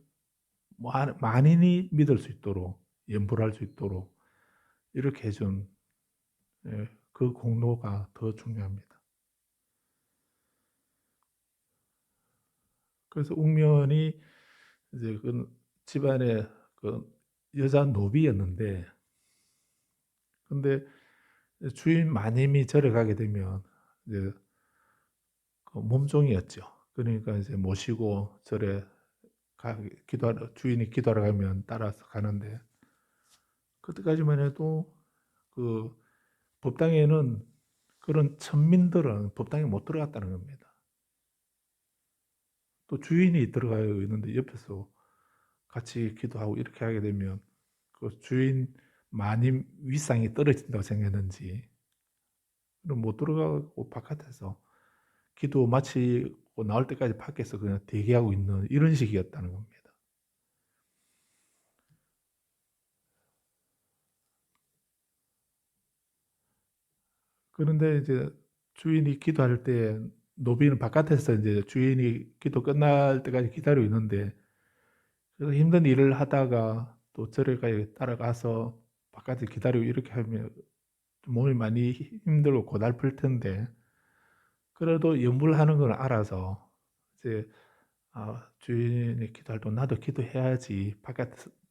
만인이 믿을 수 있도록 연불할 수 있도록 이렇게 해준 그 공로가 더 중요합니다. 그래서 웅면이 이제 그 집안의 그 여자 노비였는데 근데 주인 마님이 절에 가게 되면 이제 그 몸종이었죠. 그러니까 이제 모시고 절에 주인이 기도하러 가면 따라서 가는데 그때까지만 해도 그 법당에는 그런 천민들은 법당에 못 들어갔다는 겁니다. 또 주인이 들어가 있는데 옆에서 같이 기도하고 이렇게 하게 되면 그 주인 마님 위상이 떨어진다고 생각했는지 그럼 못 들어가고 바깥에서 기도 마치고 나올 때까지 밖에서 그냥 대기하고 있는 이런 식이었다는 겁니다. 그런데 이제 주인이 기도할 때 노비는 바깥에서 이제 주인이 기도 끝날 때까지 기다리고 있는데 그래서 힘든 일을 하다가 또 절에까지 따라가서 바깥에 기다리고 이렇게 하면 몸이 많이 힘들고 고달플 텐데 그래도 염불하는 걸 알아서 이제 주인이 기도할 때 나도 기도해야지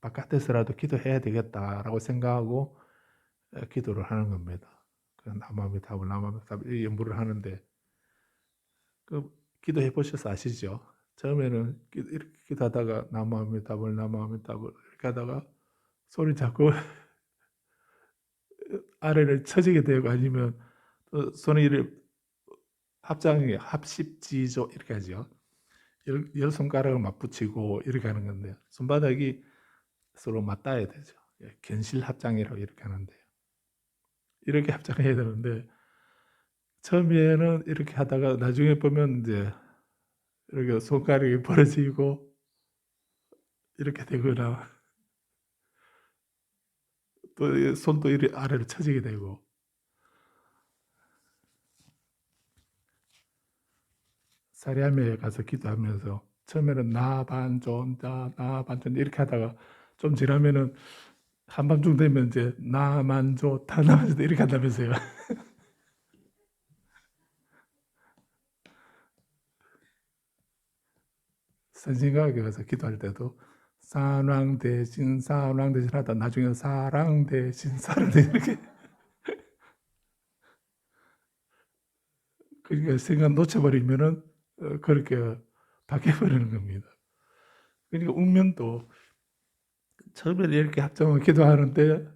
바깥에서라도 기도해야 되겠다라고 생각하고 기도를 하는 겁니다. 그 남아미타불 염불을 하는데 그 기도해 보셔서 아시죠? 처음에는 이렇게 기도하다가 남아미타불 이렇게 하다가 손이 자꾸 아래를 처지게 되고 아니면 손이 이렇게 합십지조 이렇게 하죠. 열 손가락을 맞붙이고 이렇게 하는 건데 손바닥이 서로 맞닿아야 되죠. 견실 합장이라고 이렇게 하는데요. 이렇게 합장해야 되는데 처음에는 이렇게 하다가 나중에 보면 이제 이렇게 손가락이 벌어지고 이렇게 되거나 또 손도 이렇게 아래로 처지게 되고 사리암에 가서 기도하면서 처음에는 나 반존 나 반존 이렇게 하다가 좀 지나면은 한밤중 되면 이제 나 만조 다 나만조 이렇게 한다면서요. 선진각에 가서 기도할 때도 사랑 대신 하다 나중에 사랑 대신 이렇게 그러니까 생각 놓쳐버리면은 그렇게 바뀌어버리는 겁니다. 그러니까 운명도 처음에 이렇게 합정을 기도하는데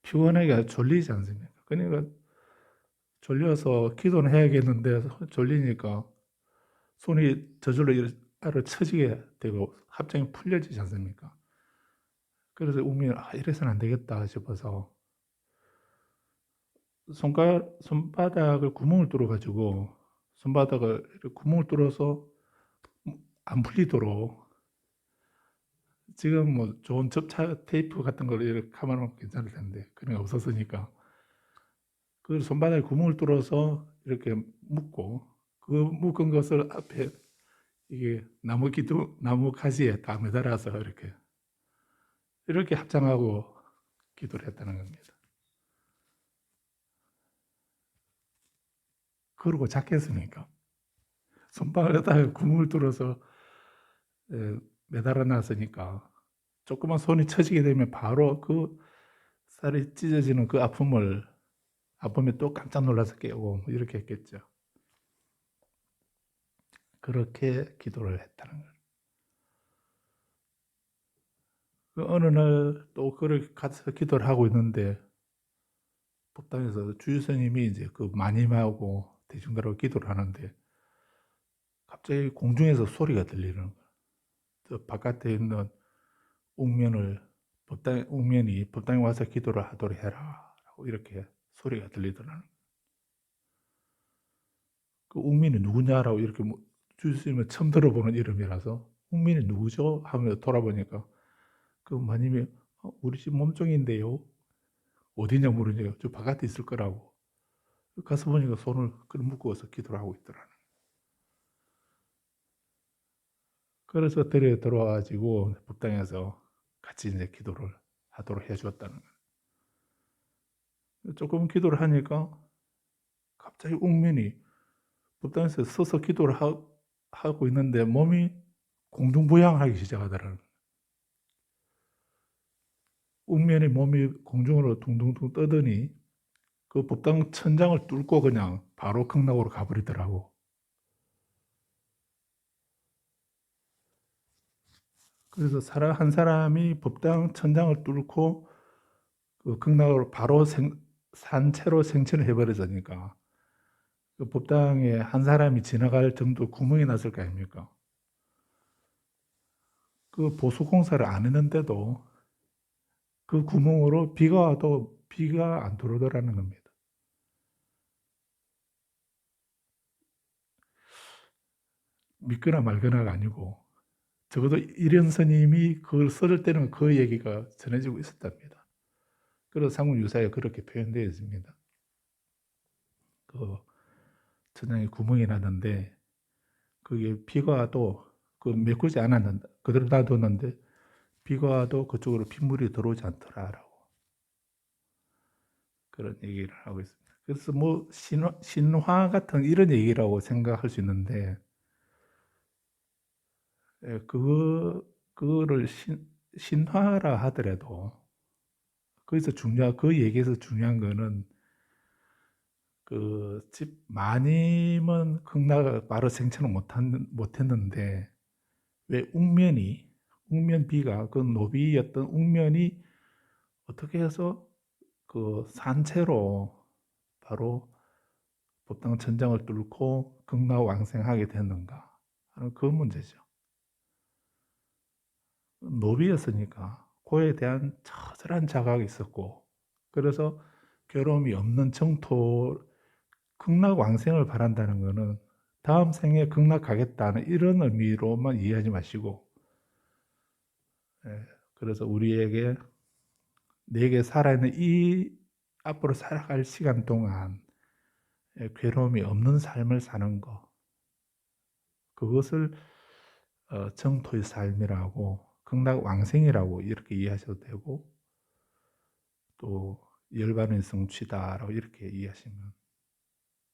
피곤하게 졸리지 않습니까? 그러니까 졸려서 기도는 해야겠는데 졸리니까 손이 저절로 아래 처지게 되고 합장이 풀려지지 않습니까? 그래서 운명이 이래서는 안 되겠다 싶어서 손바닥을 구멍을 뚫어가지고 손바닥을 이렇게 구멍을 뚫어서 안 풀리도록 지금 뭐 좋은 접착 테이프 같은 걸 이렇게 감아놓으면 괜찮을 텐데 그런 게 없었으니까 그 손바닥에 구멍을 뚫어서 이렇게 묶고 그 묶은 것을 앞에 이게 나무 가지에 다 매달아서 이렇게 합장하고 기도를 했다는 겁니다. 그러고 작겠습니까? 손바닥에 구멍을 뚫어서 매달아 놨으니까 조그만 손이 처지게 되면 바로 그 살이 찢어지는 그 아픔에 또 깜짝 놀라서 깨고 뭐 이렇게 했겠죠. 그렇게 기도를 했다는 거예요. 그 어느 날 또 그를 가서 기도를 하고 있는데 법당에서 주유 스님이 이제 그 마님하고 대중들하고 기도를 하는데 갑자기 공중에서 소리가 들리는 거예요. 저 바깥에 있는 옥면이 법당에 와서 기도를 하도록 해라 라고 이렇게 소리가 들리더라는 그 옥면이 누구냐라고 이렇게 주유 스님은 처음 들어보는 이름이라서 옥면이 누구죠? 하며 돌아보니까 그 마님이 우리 집 몸종인데요. 어디냐 물으니까 저 바깥에 있을 거라고. 가서 보니까 손을 묶어서 기도를 하고 있더라는. 그래서 들어와가지고 법당에서 같이 이제 기도를 하도록 해주었다는 거예요. 조금 기도를 하니까 갑자기 옥면이 법당에서 서서 기도를 하고 있는데 몸이 공중부양하기 시작하더라는 거예요. 옥면이 몸이 공중으로 둥둥둥 떠더니 그 법당 천장을 뚫고 그냥 바로 극락으로 가버리더라고. 그래서 한 사람이 법당 천장을 뚫고 그 극락으로 바로 산채로 생천을 해버려지니까 그 법당에 한 사람이 지나갈 정도 구멍이 났을 거 아닙니까? 그 보수 공사를 안 했는데도 그 구멍으로 비가 와도 비가 안 들어오더라는 겁니다. 믿거나 말거나가 아니고 적어도 이련 스님이 그걸 써줄 때는 그 얘기가 전해지고 있었답니다. 그래서 상문 유사에 그렇게 표현되어 있습니다. 그 천장에 구멍이 나는데 그게 비가 와도 그 메꾸지 않았는데 그대로 놔뒀는데 비가 와도 그쪽으로 빗물이 들어오지 않더라라고 그런 얘기를 하고 있습니다. 그래서 뭐 신화 같은 이런 얘기라고 생각할 수 있는데 예, 그거를 신화라 하더라도 그 얘기에서 중요한 거는 그 집 마님은 극락을 바로 생천을 못했는데 왜 웅면비가 그 노비였던 웅면이 어떻게 해서 그 산채로 바로 법당 천장을 뚫고 극락왕생하게 됐는가 하는 그 문제죠. 노비였으니까 그에 대한 처절한 자각이 있었고 그래서 괴로움이 없는 정토 극락왕생을 바란다는 것은 다음 생에 극락 가겠다는 이런 의미로만 이해하지 마시고 그래서 우리에게 내게 살아있는 이 앞으로 살아갈 시간 동안 괴로움이 없는 삶을 사는 거 그것을 정토의 삶이라고, 극락왕생이라고 이렇게 이해하셔도 되고, 또 열반의 성취다라고 이렇게 이해하시면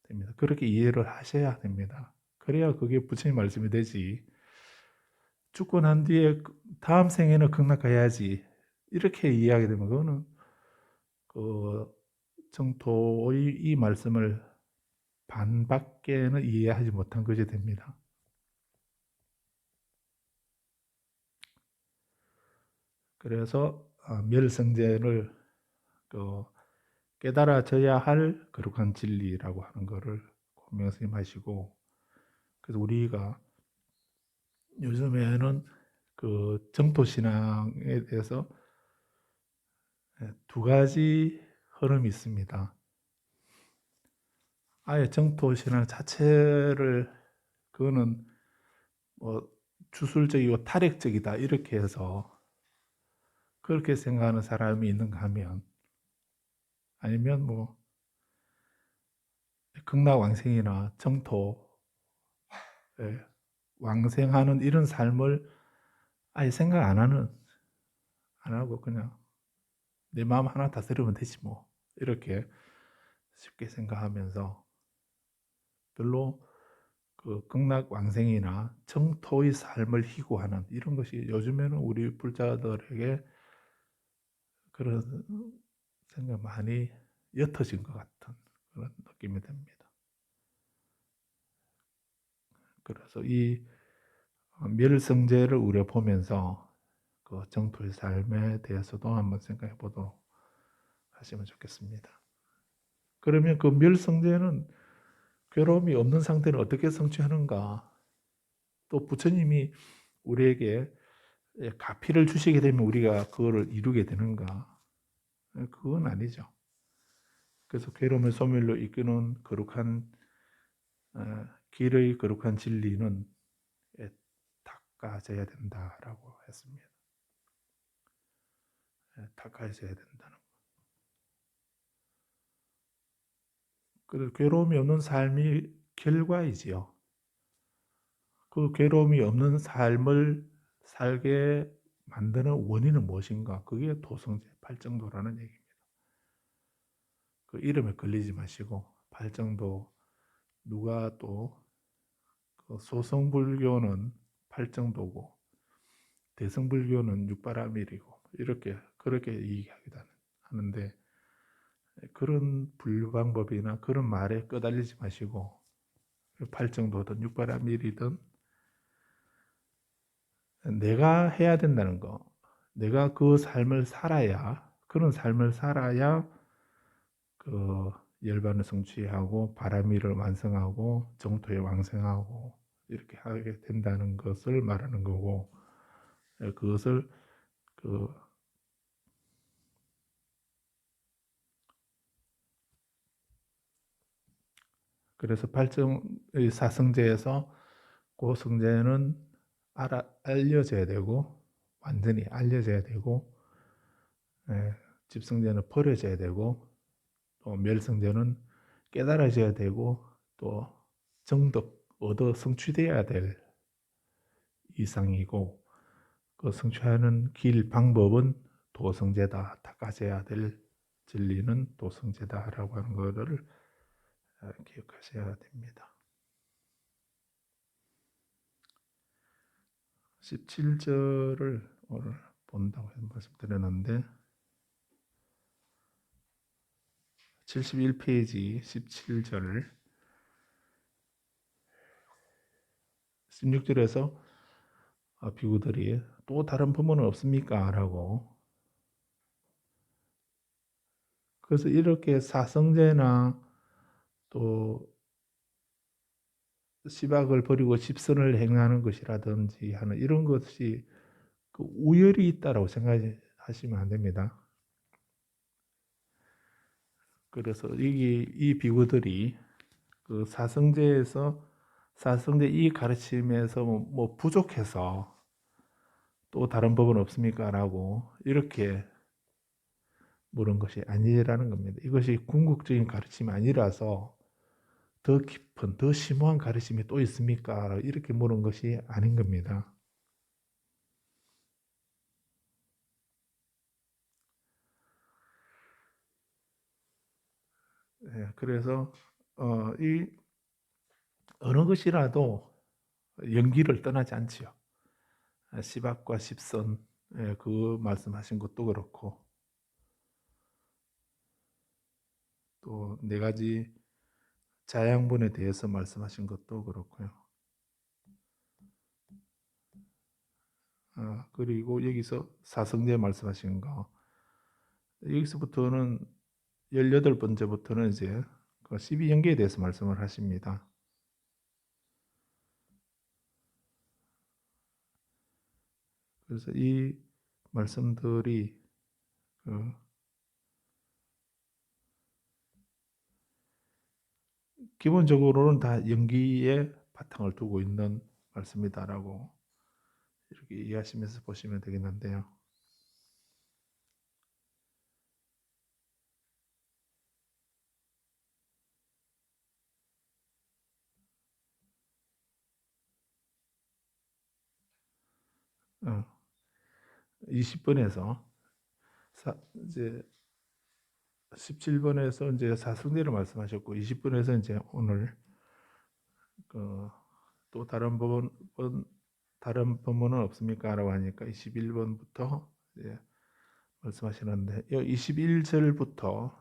됩니다. 그렇게 이해를 하셔야 됩니다. 그래야 그게 부처님 말씀이 되지. 죽고 난 뒤에 다음 생에는 극락 가야지 이렇게 이해하게 되면 그거는 그 정토의 이 말씀을 반밖에는 이해하지 못한 것이 됩니다. 그래서 멸성제를 그 깨달아져야 할 거룩한 진리라고 하는 것을 명심하시고, 그래서 우리가 요즘에는 그 정토신앙에 대해서 두 가지 흐름이 있습니다. 아예 정토신앙 자체를 그거는 뭐 주술적이고 탈핵적이다 이렇게 해서 그렇게 생각하는 사람이 있는가 하면, 아니면 뭐 극락왕생이나 정토 왕생하는 이런 삶을 아예 생각 안 하고 그냥 내 마음 하나 다스리면 되지 뭐 이렇게 쉽게 생각하면서 별로 그 극락왕생이나 정토의 삶을 희구하는 이런 것이 요즘에는 우리 불자들에게 그런 생각 많이 옅어진 것 같은 그런 느낌이 듭니다. 그래서 이 멸성제를 우려보면서 그 정토의 삶에 대해서도 한번 생각해 보도록 하시면 좋겠습니다. 그러면 그 멸성제는 괴로움이 없는 상태를 어떻게 성취하는가? 또 부처님이 우리에게 가피를 주시게 되면 우리가 그거를 이루게 되는가? 그건 아니죠. 그래서 괴로움을 소멸로 이끄는 거룩한 길의 거룩한 진리는 닦아져야 된다라고 했습니다. 닦아져야 된다는 거. 그 괴로움이 없는 삶이 결과이지요. 그 괴로움이 없는 삶을 살게 만드는 원인은 무엇인가? 그게 도성제, 팔정도라는 얘기입니다. 그 이름에 걸리지 마시고 팔정도, 누가 또 그 소성불교는 팔정도고 대성불교는 육바라밀이고 이렇게 그렇게 얘기하기도 하는데, 그런 분류 방법이나 그런 말에 끄달리지 마시고 팔정도든 육바라밀이든 내가 해야 된다는 거, 내가 그 삶을 살아야, 그런 삶을 살아야 그 열반을 성취하고 바라미를 완성하고 정토에 왕생하고 이렇게 하게 된다는 것을 말하는 거고, 그것을 그 그래서 팔정의 사성제에서 그 성제는 알려져야 되고 완전히 알려져야 되고, 집성제는 버려져야 되고, 또 멸성제는 깨달아져야 되고, 또 정덕 얻어 성취되어야 될 이상이고, 그 성취하는 길 방법은 도성제다. 닦아져야 될 진리는 도성제다라고 하는 것을 기억하셔야 됩니다. 17절을 오늘 본다고 말씀드렸는데 71페이지 17절 16절에서 비구들이 또 다른 부모는 없습니까? 라고. 그래서 이렇게 사성제나 또 시박을 버리고 집선을 행하는 것이라든지 하는 이런 것이 그 우열이 있다라고 생각하시면 안 됩니다. 그래서 이 비구들이 그 사성제 이 가르침에서 뭐 부족해서 또 다른 법은 없습니까? 라고 이렇게 물은 것이 아니라는 겁니다. 이것이 궁극적인 가르침이 아니라서 더 깊은, 더 심오한 가르침이 또 있습니까? 이렇게 물은 것이 아닌 겁니다. 예, 그래서 이 어느 것이라도 연기를 떠나지 않지요. 시박과 십선, 예, 그 말씀하신 것도 그렇고 또 네 가지 자양분에 대해서 말씀하신 것도 그렇고요. 그리고 여기서 사성제 말씀하신 거, 여기서부터는 18번째부터는 이제 그 12연계에 대해서 말씀을 하십니다. 그래서 이 말씀들이 그 기본적으로는 다 연기에 바탕을 두고 있는 말씀이다라고 이렇게 이해하시면서 보시면 되겠는데요. 어, 20번에서 이제 17번에서 이제 사성제를 말씀하셨고 20번에서 이제 오늘 또 다른 법문은 없습니까라고 하니까 21번부터 이제 말씀하시는데 21절부터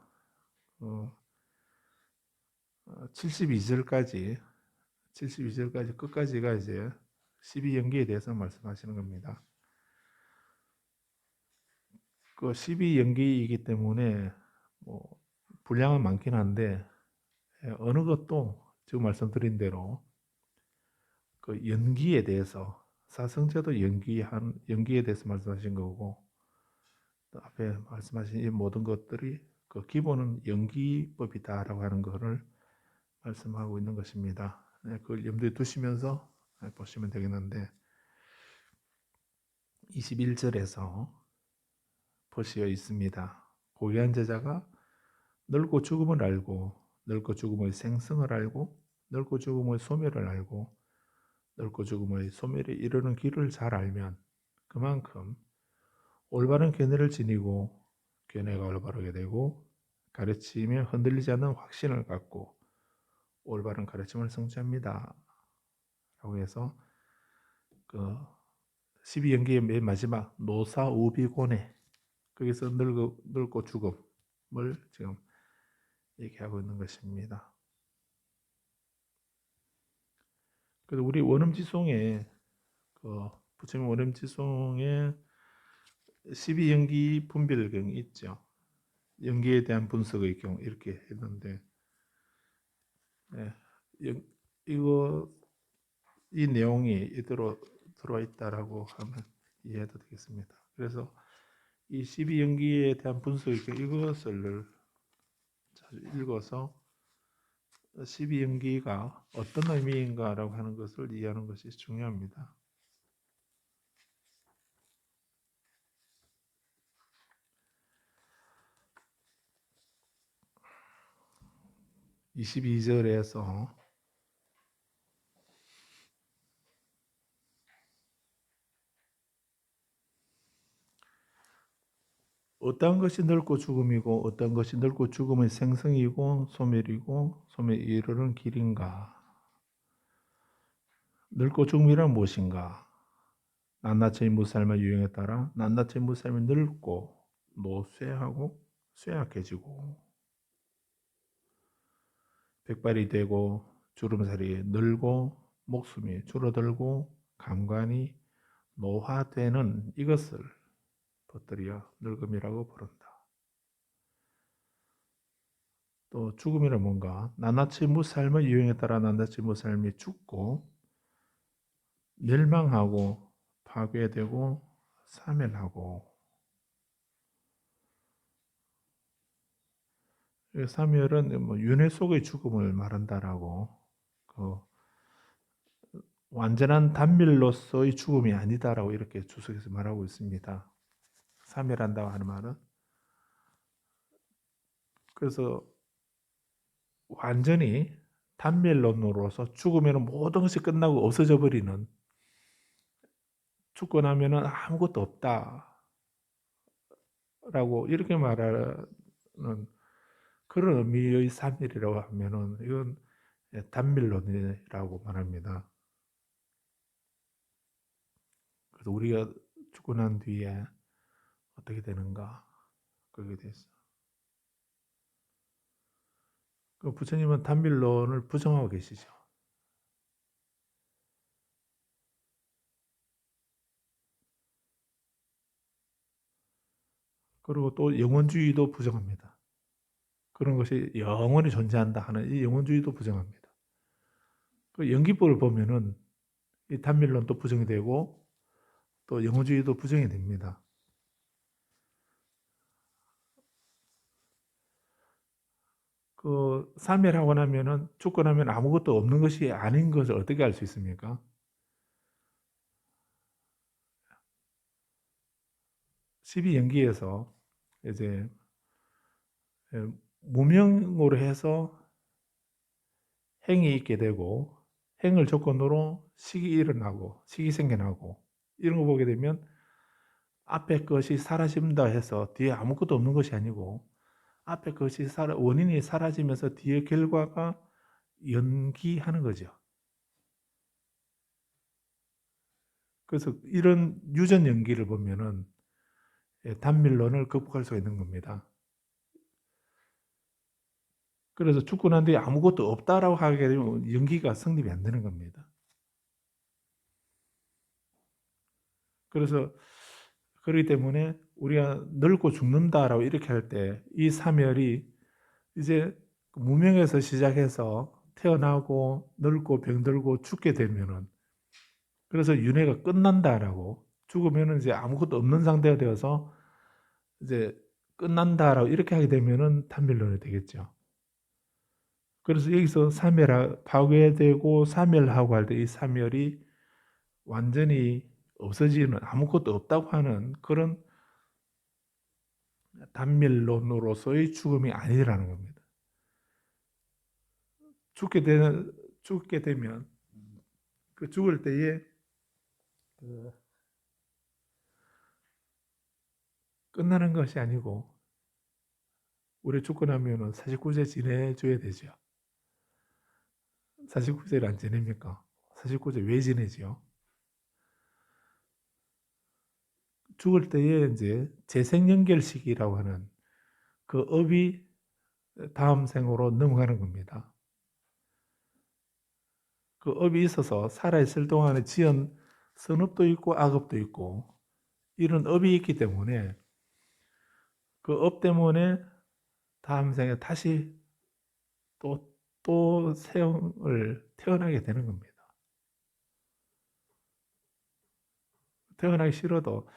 72절까지 72절까지 끝까지가 이제 12연기에 대해서 말씀하시는 겁니다. 그 12연기이기 때문에 뭐 분량은 많긴 한데 어느 것도 지금 말씀드린 대로 그 연기에 대해서 사성제도 연기에 대해서 말씀하신 거고 또 앞에 말씀하신 이 모든 것들이 그 기본은 연기법이다라고 하는 것을 말씀하고 있는 것입니다. 그걸 염두에 두시면서 보시면 되겠는데 21절에서 표시되어 있습니다. 고귀한 제자가 늙고 죽음을 알고 늙고 죽음의 생성을 알고 늙고 죽음의 소멸을 알고 늙고 죽음의 소멸에 이르는 길을 잘 알면 그만큼 올바른 견해를 지니고 견해가 올바르게 되고 가르침에 흔들리지 않는 확신을 갖고 올바른 가르침을 성취합니다. 라고 해서 그 12연기의 맨 마지막 노사우비고네 거기서 늙고 죽음을 지금 얘기하고 있는 것입니다. 그래서 우리 원음지송에 그 부처님 원음지송에 12연기 분별경이 있죠. 연기에 대한 분석의 경 이렇게 했는데 네, 이거 이 내용이 이대로 들어와 있다라고 하면 이해해도 되겠습니다. 그래서 이 12연기에 대한 분석의 경 이것을 잘 읽어서 12연기가 어떤 의미인가라고 하는 것을 이해하는 것이 중요합니다. 22절에서 어떤 것이 늙고 죽음이고 어떤 것이 늙고 죽음의 생성이고 소멸이고 소멸에 이르는 길인가? 늙고 죽음이란 무엇인가? 낱낱의 무살의 유형에 따라 낱낱의 무살이 늙고 노쇠하고 쇠약해지고 백발이 되고 주름살이 늘고 목숨이 줄어들고 감관이 노화되는 이것을 퍼뜨려 늙음이라고 부른다. 또 죽음이란 뭔가 낱낱이 무살의 유형에 따라 낱낱이 무살이 죽고 멸망하고 파괴되고 사멸하고 사멸은 뭐 윤회 속의 죽음을 말한다라고 그 완전한 단멸로서의 죽음이 아니다라고 이렇게 주석에서 말하고 있습니다. 사멸한다고 하는 말은 그래서 완전히 단멸론으로서 죽으면 모든 것이 끝나고 없어져 버리는, 죽고 나면은 아무것도 없다라고 이렇게 말하는 그런 의미의 삼일이라고 하면은 이건 단멸론이라고 말합니다. 그래서 우리가 죽고 난 뒤에 어떻게 되는가, 그렇게 됐어. 그 부처님은 단멸론을 부정하고 계시죠. 그리고 또 영원주의도 부정합니다. 그런 것이 영원히 존재한다 하는 이 영원주의도 부정합니다. 그 연기법을 보면은 이 단멸론도 부정이 되고 또 영원주의도 부정이 됩니다. 그 사멸하고 나면은 죽고 나면 아무것도 없는 것이 아닌 것을 어떻게 알 수 있습니까? 12연기에서 이제 무명으로 해서 행이 있게 되고 행을 조건으로 식이 일어나고 식이 생겨나고 이런 거 보게 되면 앞에 것이 사라진다 해서 뒤에 아무것도 없는 것이 아니고 앞에 것이 원인이 사라지면서 뒤에 결과가 연기하는 거죠. 그래서 이런 유전 연기를 보면은 단밀론을 극복할 수가 있는 겁니다. 그래서 죽고 난 뒤에 아무것도 없다라고 하게 되면 연기가 성립이 안 되는 겁니다. 그래서 그렇기 때문에 우리가 늙고 죽는다라고 이렇게 할 때 이 사멸이 이제 무명에서 시작해서 태어나고 늙고 병들고 죽게 되면은, 그래서 윤회가 끝난다라고, 죽으면은 이제 아무것도 없는 상태가 되어서 이제 끝난다라고 이렇게 하게 되면은 단멸론이 되겠죠. 그래서 여기서 파괴되고 사멸하고 할 때 이 사멸이 완전히 없어지는, 아무것도 없다고 하는 그런 단멸론으로서의 죽음이 아니라는 겁니다. 죽게 되면 그 죽을 때에 그 끝나는 것이 아니고 우리 죽고 나면은 49세 지내줘야 되죠. 49세를 안 지냅니까? 49세 왜 지내죠? 죽을 때에 이제 재생연결식이라고 하는 그 업이 다음 생으로 넘어가는 겁니다. 그 업이 있어서 살아있을 동안에 지은 선업도 있고 악업도 있고 이런 업이 있기 때문에 그 업 때문에 다음 생에 다시 또 세형을 태어나게 되는 겁니다. 태어나기 싫어도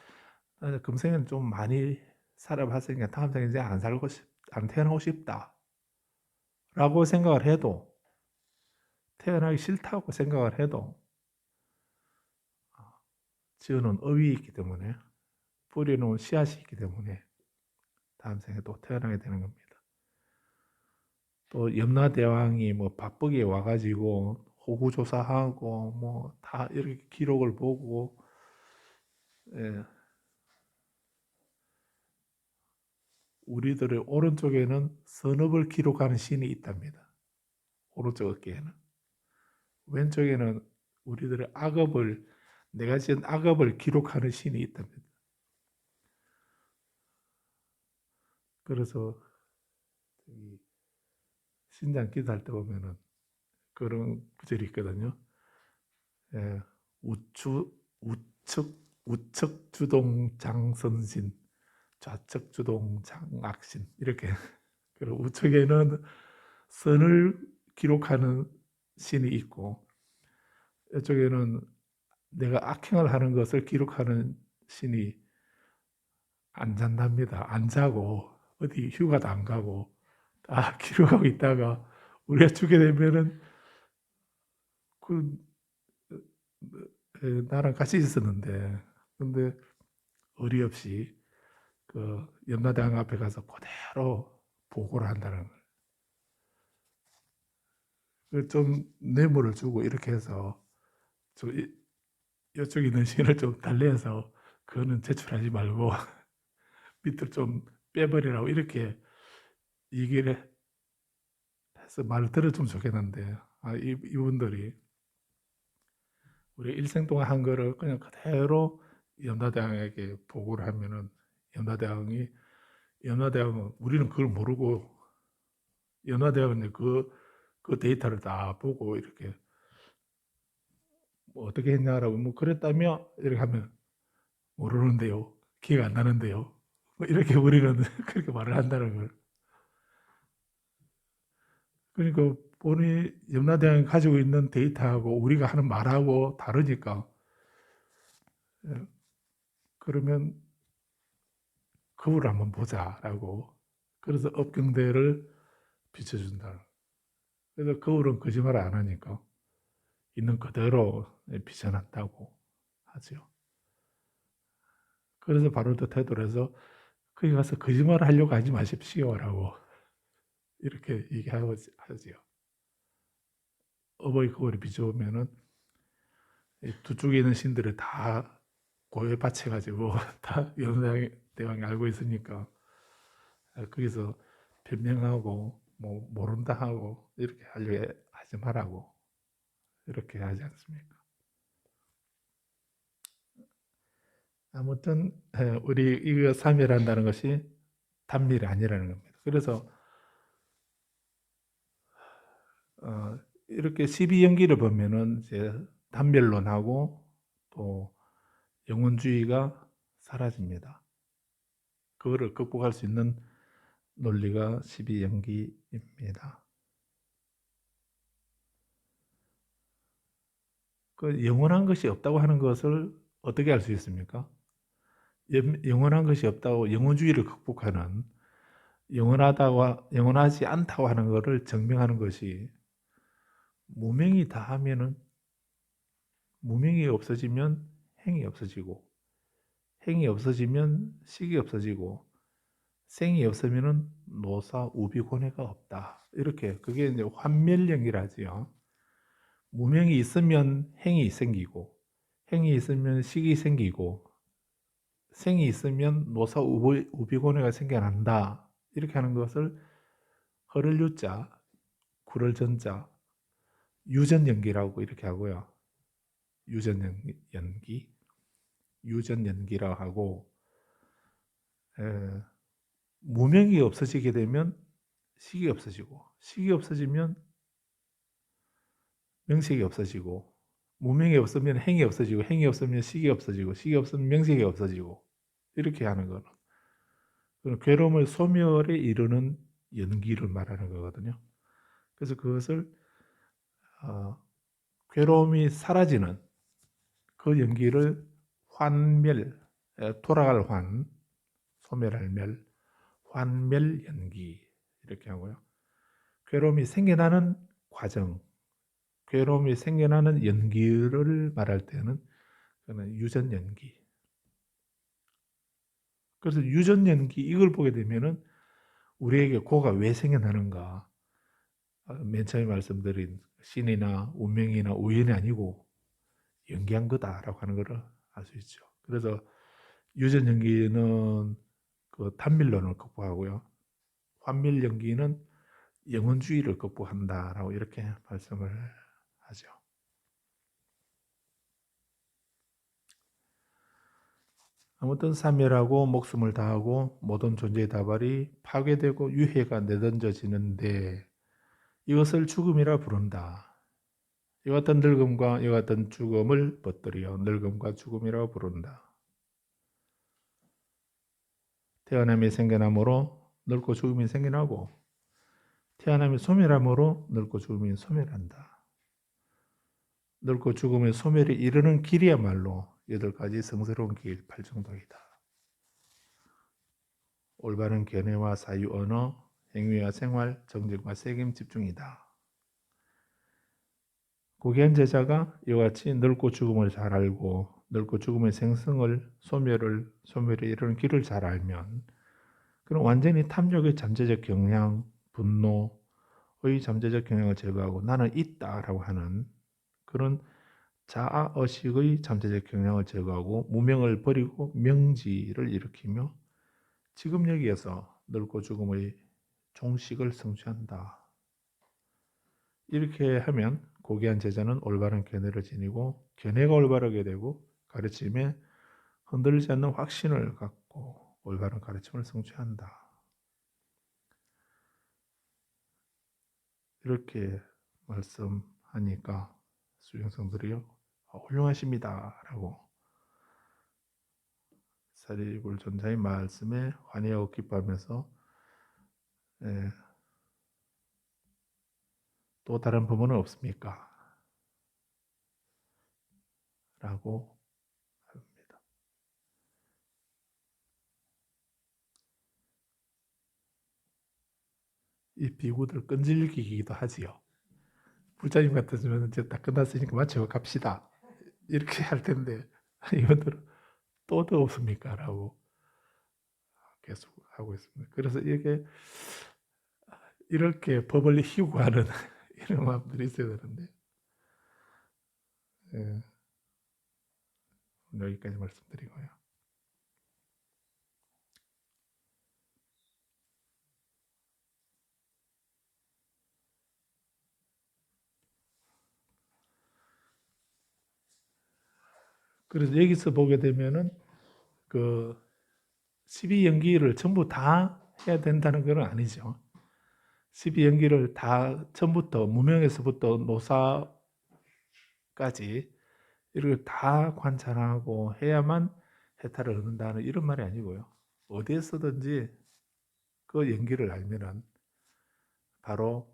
금생은 좀 많이 살아봤으니까 다음 생에 이제 안 태어나고 싶다 라고 생각을 해도, 태어나기 싫다고 생각을 해도 지어놓은 업이 있기 때문에, 뿌려놓은 씨앗이 있기 때문에 다음 생에 또 태어나게 되는 겁니다. 또 염라대왕이 뭐 바쁘게 와가지고 호구조사하고 뭐 다 이렇게 기록을 보고, 예, 우리들의 오른쪽에는 선업을 기록하는 신이 있답니다. 오른쪽 어깨에는. 왼쪽에는 우리들의 내가 지은 악업을 기록하는 신이 있답니다. 그래서 신장 기도할 때 보면은 그런 구절이 있거든요. 예, 우측 주동 장선신, 좌측 주동 장악신, 이렇게. 그리고 우측에는 선을 기록하는 신이 있고, 이쪽에는 내가 악행을 하는 것을 기록하는 신이 안 잔답니다. 안 자고 어디 휴가도 안 가고 다 기록하고 있다가 우리가 죽게 되면은 그 나랑 같이 있었는데, 근데 어이없이 그 염라대왕 앞에 가서 그대로 보고를 한다는 걸. 좀 뇌물을 주고 이렇게 해서 좀 이쪽에 있는 신을 좀 달래서 그거는 제출하지 말고 밑으로 좀 빼버리라고 이렇게 얘기를 해서 말을 들어주면 좋겠는데 이분들이 우리 일생 동안 한 거를 그냥 그대로 염라대왕에게 보고를 하면은 염라대왕은 우리는 그걸 모르고 염라대왕은 그 데이터를 다 보고 이렇게 뭐 어떻게 했냐라고 뭐 그랬다며 이렇게 하면 모르는데요. 기억 안 나는데요. 뭐 이렇게 우리는 그렇게 말을 한다는 걸. 그러니까 본인이 염라대왕이 가지고 있는 데이터하고 우리가 하는 말하고 다르니까 예, 그러면 거울을 한번 보자라고 그래서 업경대를 비춰준다. 그래서 거울은 거짓말을 안 하니까 있는 그대로 비춰놨다고 하죠. 그래서 바로도 태도를 해서 거기 가서 거짓말을 하려고 하지 마십시오라고 이렇게 얘기하고 하지요. 어버이 거울을 비춰보면은 두 쪽에 있는 신들을 다 고에 바쳐가지고 다 염라대왕이 알고 있으니까 거기서 변명하고 뭐 모른다 하고 이렇게 하려고 하지 말라고 이렇게 하지 않습니까? 아무튼 우리 이거 삼위한다는 것이 단밀이 아니라는 겁니다. 그래서 이렇게 12연기를 보면은 이제 단멸론하고 또 영혼주의가 사라집니다. 그거를 극복할 수 있는 논리가 12연기입니다. 그 영원한 것이 없다고 하는 것을 어떻게 알 수 있습니까? 영원한 것이 없다고 영혼주의를 극복하는 영원하지 않다고 하는 것을 증명하는 것이 무명이 다하면은 무명이 없어지면 행이 없어지고 행이 없어지면 식이 없어지고 생이 없으면은 노사 우비고뇌가 없다. 이렇게 그게 이제 환멸령이라지요. 무명이 있으면 행이 생기고 행이 있으면 식이 생기고 생이 있으면 노사 우비고뇌가 생겨난다. 이렇게 하는 것을 허를 유자, 구를 전자, 유전연기라고 이렇게 하고요. 유전연기, 유전연기라고 하고 무명이 없어지게 되면 식이 없어지고 식이 없어지면 명색이 없어지고 무명이 없으면 행이 없어지고 행이 없으면 식이 없어지고 식이 없으면 명색이 없어지고 이렇게 하는 거는 괴로움을 소멸에 이르는 연기를 말하는 거거든요. 그래서 그것을 괴로움이 사라지는 그 연기를 환멸, 돌아갈 환, 소멸할 멸, 환멸 연기 이렇게 하고요. 괴로움이 생겨나는 과정, 괴로움이 생겨나는 연기를 말할 때는 그는 유전 연기. 그래서 유전 연기 이걸 보게 되면은 우리에게 고가 왜 생겨나는가? 맨 처음에 말씀드린 신이나 운명이나 우연이 아니고 연기한 거다라고 하는 것을 알 수 있죠. 그래서 유전 연기는 그 단밀론을 극복하고요. 환밀 연기는 영혼주의를 극복한다라고 이렇게 말씀을 하죠. 아무튼 사멸하고 목숨을 다하고 모든 존재의 다발이 파괴되고 유해가 내던져지는데 이것을 죽음이라 부른다. 이와 같은 늙음과 이와 같은 죽음을 벗들여 늙음과 죽음이라 부른다. 태어남이 생겨남으로 늙고 죽음이 생겨나고 태어남이 소멸함으로 늙고 죽음이 소멸한다. 늙고 죽음의 소멸에 이르는 길이야말로 8가지 성스러운 길 8정도이다. 올바른 견해와 사유 언어, 행위와 생활, 정직과 책임 집중이다. 고귀한 제자가 이와 같이 늙고 죽음을 잘 알고 늙고 죽음의 생성을 소멸에 이르는 길을 잘 알면 그럼 완전히 탐욕의 잠재적 경향, 분노, 잠재적 경향을 제거하고 나는 있다라고 하는 그런 자아의식의 잠재적 경향을 제거하고 무명을 버리고 명지를 일으키며 지금 여기에서 늙고 죽음의 종식을 성취한다. 이렇게 하면 고귀한 제자는 올바른 견해를 지니고 견해가 올바르게 되고 가르침에 흔들리지 않는 확신을 갖고 올바른 가르침을 성취한다. 이렇게 말씀하니까 수행성들이요, 훌륭하십니다 라고 사리불 전자의 말씀에 환희하고 기뻐하면서 또 다른 법문은 없습니까? 라고 합니다. 이 비구들 끈질기기도 하지요. 불자님 같았으면 이제 다 끝났으니까 마치고 갑시다. 이렇게 할 텐데 이분들은 또 더 없습니까? 라고 계속 하고 있습니다. 그래서 이렇게 법을 희우고 하는 이런 마음들이 있어야 되는데 예, 여기까지 말씀드리고요. 그래서 여기서 보게 되면은 그 12연기를 전부 다 해야 된다는 건 아니죠. 12연기를 다 처음부터 무명에서부터 노사까지 이걸 다 관찰하고 해야만 해탈을 얻는다는 이런 말이 아니고요. 어디에서든지 그 연기를 알면은 바로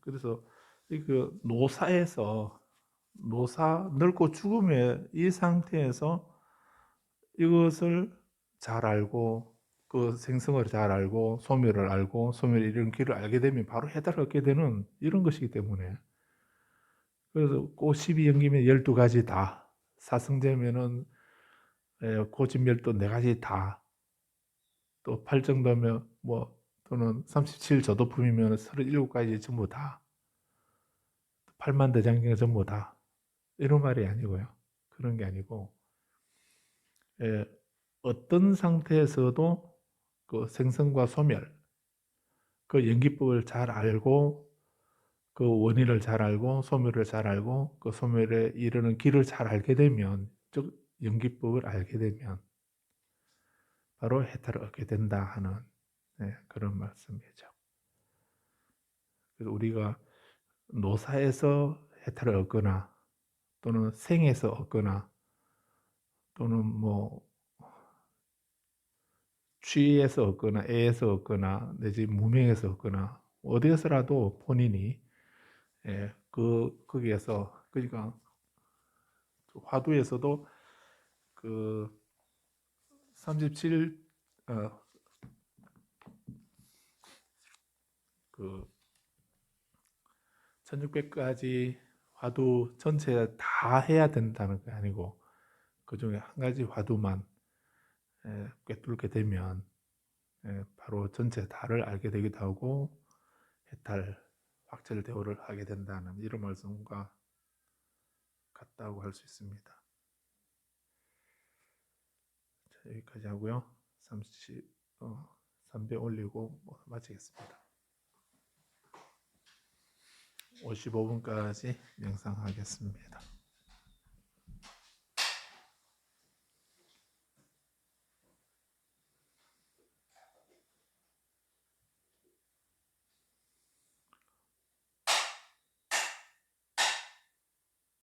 그래서 그 노사에서 노사 늙고 죽음의 이 상태에서 이것을 잘 알고 그 생성을 잘 알고 소멸을 알고 소멸 이런 길을 알게 되면 바로 해탈을 얻게 되는 이런 것이기 때문에 그래서 꼭 12연기면 12가지 다 사성제면은 고진멸도 4가지 다 또 팔정도면 뭐 또는 37저도품이면 37가지 전부 다 8만대장경 전부 다 이런 말이 아니고요. 그런 게 아니고 예, 어떤 상태에서도 그 생성과 소멸 그 연기법을 잘 알고 그 원인을 잘 알고 소멸을 잘 알고 그 소멸에 이르는 길을 잘 알게 되면 즉 연기법을 알게 되면 바로 해탈을 얻게 된다 하는 그런 말씀이죠. 그래서 우리가 노사에서 해탈을 얻거나 또는 생에서 얻거나 또는 뭐 취에서 얻거나 애에서 얻거나 내지 무명에서 얻거나 어디에서라도 본인이 거기에서 그러니까 화두에서도 그 37, 그 1600가지 화두 전체 다 해야 된다는 게 아니고 그 중에 한 가지 화두만 꿰뚫게 되면 바로 전체 다를 알게 되기도 하고 해탈 확철 대오를 하게 된다는 이런 말씀과 같다고 할 수 있습니다. 자, 여기까지 하고요. 3배 올리고 마치겠습니다. 55분까지 명상하겠습니다.